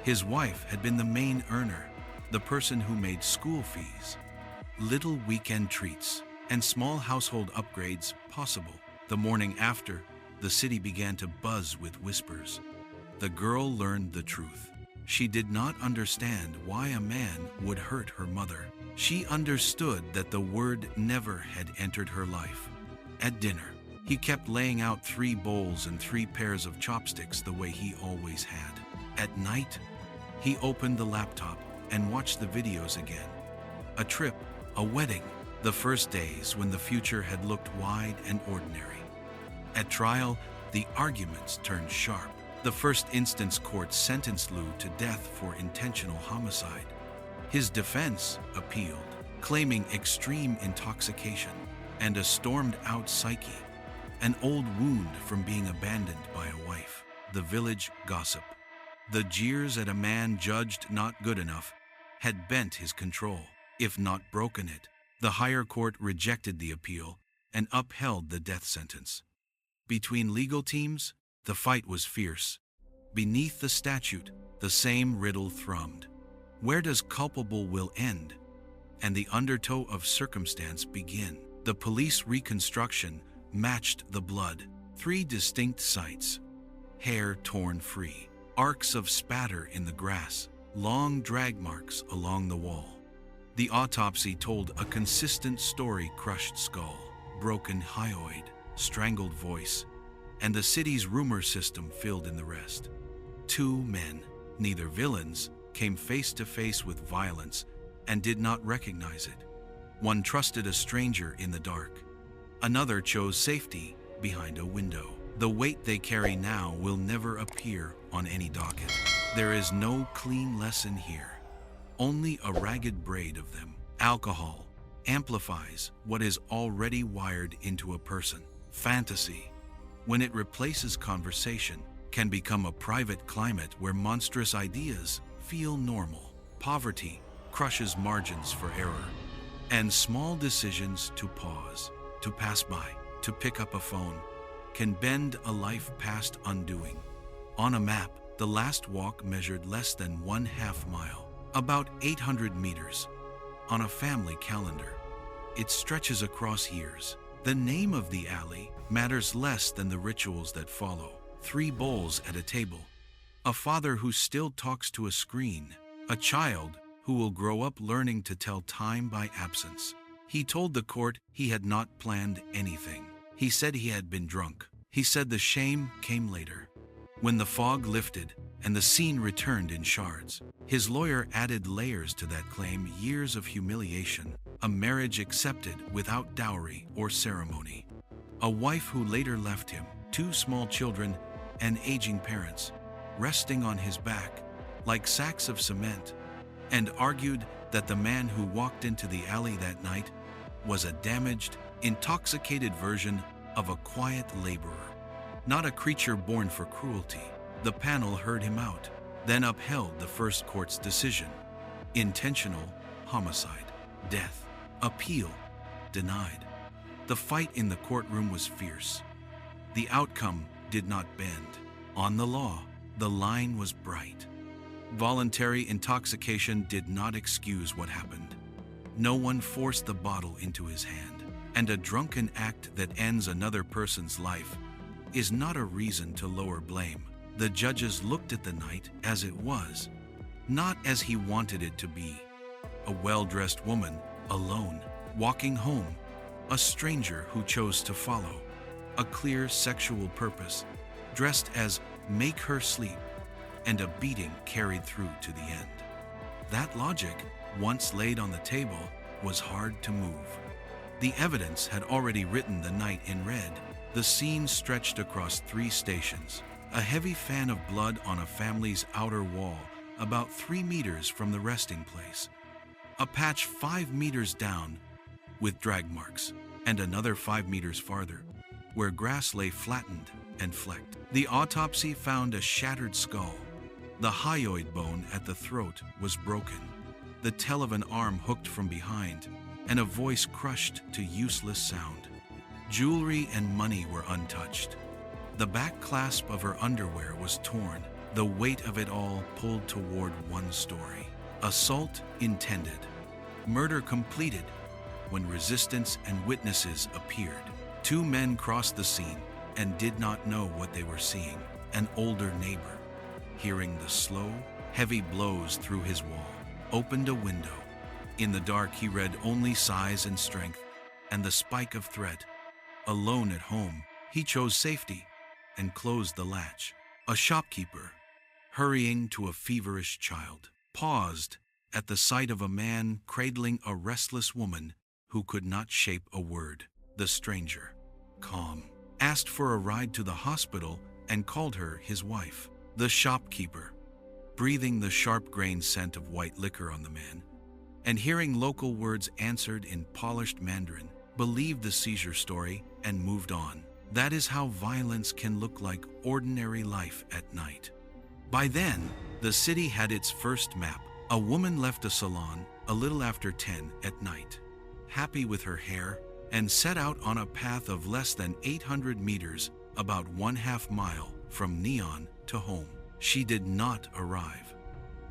[SPEAKER 1] His wife had been the main earner, the person who made school fees, little weekend treats, and small household upgrades possible. The morning after, the city began to buzz with whispers. The girl learned the truth. She did not understand why a man would hurt her mother. She understood that the word never had entered her life. At dinner, he kept laying out 3 bowls and 3 pairs of chopsticks the way he always had. At night, he opened the laptop and watched the videos again. A trip, a wedding, the first days when the future had looked wide and ordinary. At trial, the arguments turned sharp. The first instance court sentenced Lou to death for intentional homicide. His defense appealed, claiming extreme intoxication and a stormed-out psyche, an old wound from being abandoned by a wife. The village gossip, the jeers at a man judged not good enough, had bent his control, if not broken it. The higher court rejected the appeal and upheld the death sentence. Between legal teams, the fight was fierce. Beneath the statute, the same riddle thrummed. Where does culpable will end and the undertow of circumstance begin? The police reconstruction matched the blood. 3 distinct sites. Hair torn free. Arcs of spatter in the grass. Long drag marks along the wall. The autopsy told a consistent story: crushed skull, broken hyoid, strangled voice, and the city's rumor system filled in the rest. 2 men, neither villains, came face to face with violence and did not recognize it. One trusted a stranger in the dark. Another chose safety behind a window. The weight they carry now will never appear on any docket. There is no clean lesson here, only a ragged braid of them. Alcohol amplifies what is already wired into a person. Fantasy, when it replaces conversation, can become a private climate where monstrous ideas feel normal. Poverty crushes margins for error, and small decisions to pause, to pass by, to pick up a phone can bend a life past undoing. On a map, the last walk measured less than 1/2 mile, about 800 meters. On a family calendar, it stretches across years. The name of the alley matters less than the rituals that follow. 3 bowls at a table. A father who still talks to a screen. A child who will grow up learning to tell time by absence. He told the court he had not planned anything. He said he had been drunk. He said the shame came later, when the fog lifted and the scene returned in shards. His lawyer added layers to that claim: years of humiliation, a marriage accepted without dowry or ceremony, a wife who later left him, 2 small children, and aging parents, resting on his back like sacks of cement, and argued that the man who walked into the alley that night was a damaged, intoxicated version of a quiet laborer, not a creature born for cruelty. The panel heard him out, then upheld the first court's decision. Intentional homicide, death. Appeal denied. The fight in the courtroom was fierce. The outcome did not bend. On the law, the line was bright. Voluntary intoxication did not excuse what happened. No one forced the bottle into his hand, and a drunken act that ends another person's life is not a reason to lower blame. The judges looked at the night as it was, not as he wanted it to be. A well-dressed woman, alone, walking home. A stranger who chose to follow. A clear sexual purpose, dressed as "make her sleep," and a beating carried through to the end. That logic, once laid on the table, was hard to move. The evidence had already written the night in red. The scene stretched across 3 stations. A heavy fan of blood on a family's outer wall, about 3 meters from the resting place. A patch 5 meters down with drag marks, and another 5 meters farther, where grass lay flattened and flecked. The autopsy found a shattered skull. The hyoid bone at the throat was broken. The tail of an arm hooked from behind, and a voice crushed to useless sound. Jewelry and money were untouched. The back clasp of her underwear was torn, the weight of it all pulled toward one story. Assault intended. Murder completed when resistance and witnesses appeared. 2 men crossed the scene and did not know what they were seeing. An older neighbor, hearing the slow, heavy blows through his wall, opened a window. In the dark, he read only size and strength and the spike of threat. Alone at home, he chose safety and closed the latch. A shopkeeper, hurrying to a feverish child, paused at the sight of a man cradling a restless woman who could not shape a word. The stranger, calm, asked for a ride to the hospital and called her his wife. The shopkeeper, breathing the sharp-grained scent of white liquor on the man, and hearing local words answered in polished Mandarin, believed the seizure story and moved on. That is how violence can look like ordinary life at night. By then, the city had its first map. A woman left a salon a little after 10 at night, happy with her hair, and set out on a path of less than 800 meters, about 1/2 mile from Neon to home. She did not arrive.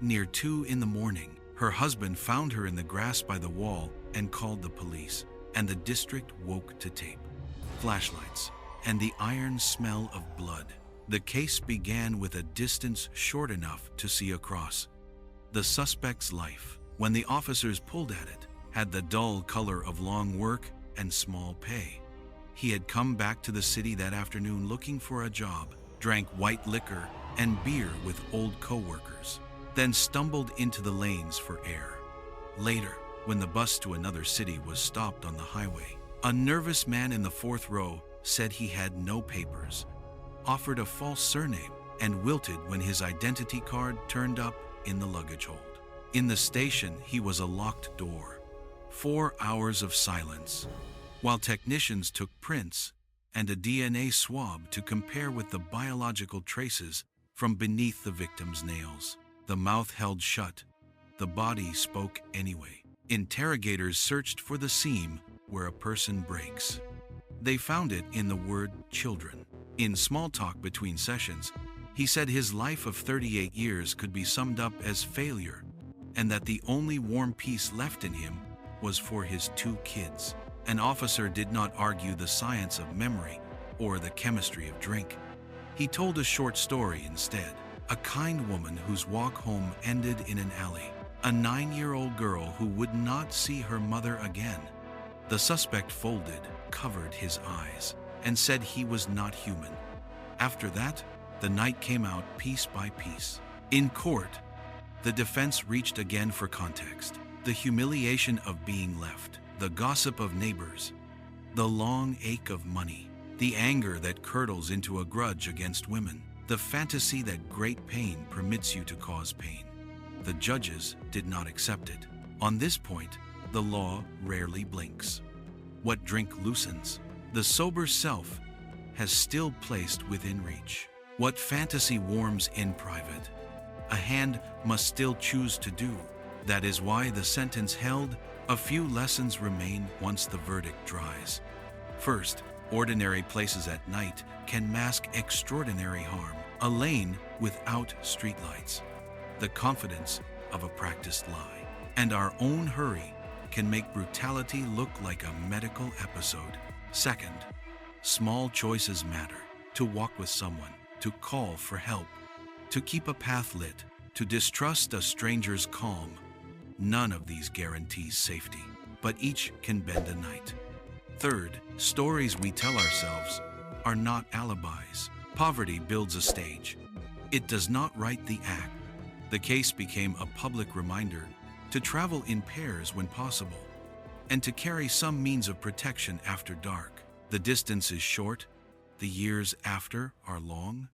[SPEAKER 1] Near 2 in the morning, her husband found her in the grass by the wall and called the police, and the district woke to tape, flashlights, and the iron smell of blood. The case began with a distance short enough to see across. The suspect's life, when the officers pulled at it, had the dull color of long work and small pay. He had come back to the city that afternoon looking for a job, drank white liquor and beer with old co-workers, then stumbled into the lanes for air. Later, when the bus to another city was stopped on the highway, a nervous man in the 4th row said he had no papers, offered a false surname, and wilted when his identity card turned up in the luggage hold. In the station, he was a locked door. 4 hours of silence, while technicians took prints and a DNA swab to compare with the biological traces from beneath the victim's nails. The mouth held shut. The body spoke anyway. Interrogators searched for the seam where a person breaks. They found it in the word children. In small talk between sessions, he said his life of 38 years could be summed up as failure, and that the only warm peace left in him was for his 2 kids. An officer did not argue the science of memory or the chemistry of drink. He told a short story instead. A kind woman whose walk home ended in an alley. A 9-year-old girl who would not see her mother again. The suspect folded, covered his eyes, and said he was not human. After that, the night came out piece by piece. In court, the defense reached again for context. The humiliation of being left, the gossip of neighbors, the long ache of money, the anger that curdles into a grudge against women, the fantasy that great pain permits you to cause pain. The judges did not accept it. On this point, the law rarely blinks. What drink loosens, the sober self has still placed within reach. What fantasy warms in private, a hand must still choose to do. That is why the sentence held. A few lessons remain once the verdict dries. First, ordinary places at night can mask extraordinary harm. A lane without streetlights, the confidence of a practiced lie, and our own hurry can make brutality look like a medical episode. Second, small choices matter. To walk with someone, to call for help, to keep a path lit, to distrust a stranger's calm. None of these guarantees safety, but each can bend a night. Third, stories we tell ourselves are not alibis. Poverty builds a stage. It does not write the act. The case became a public reminder to travel in pairs when possible, and to carry some means of protection after dark. The distance is short, the years after are long.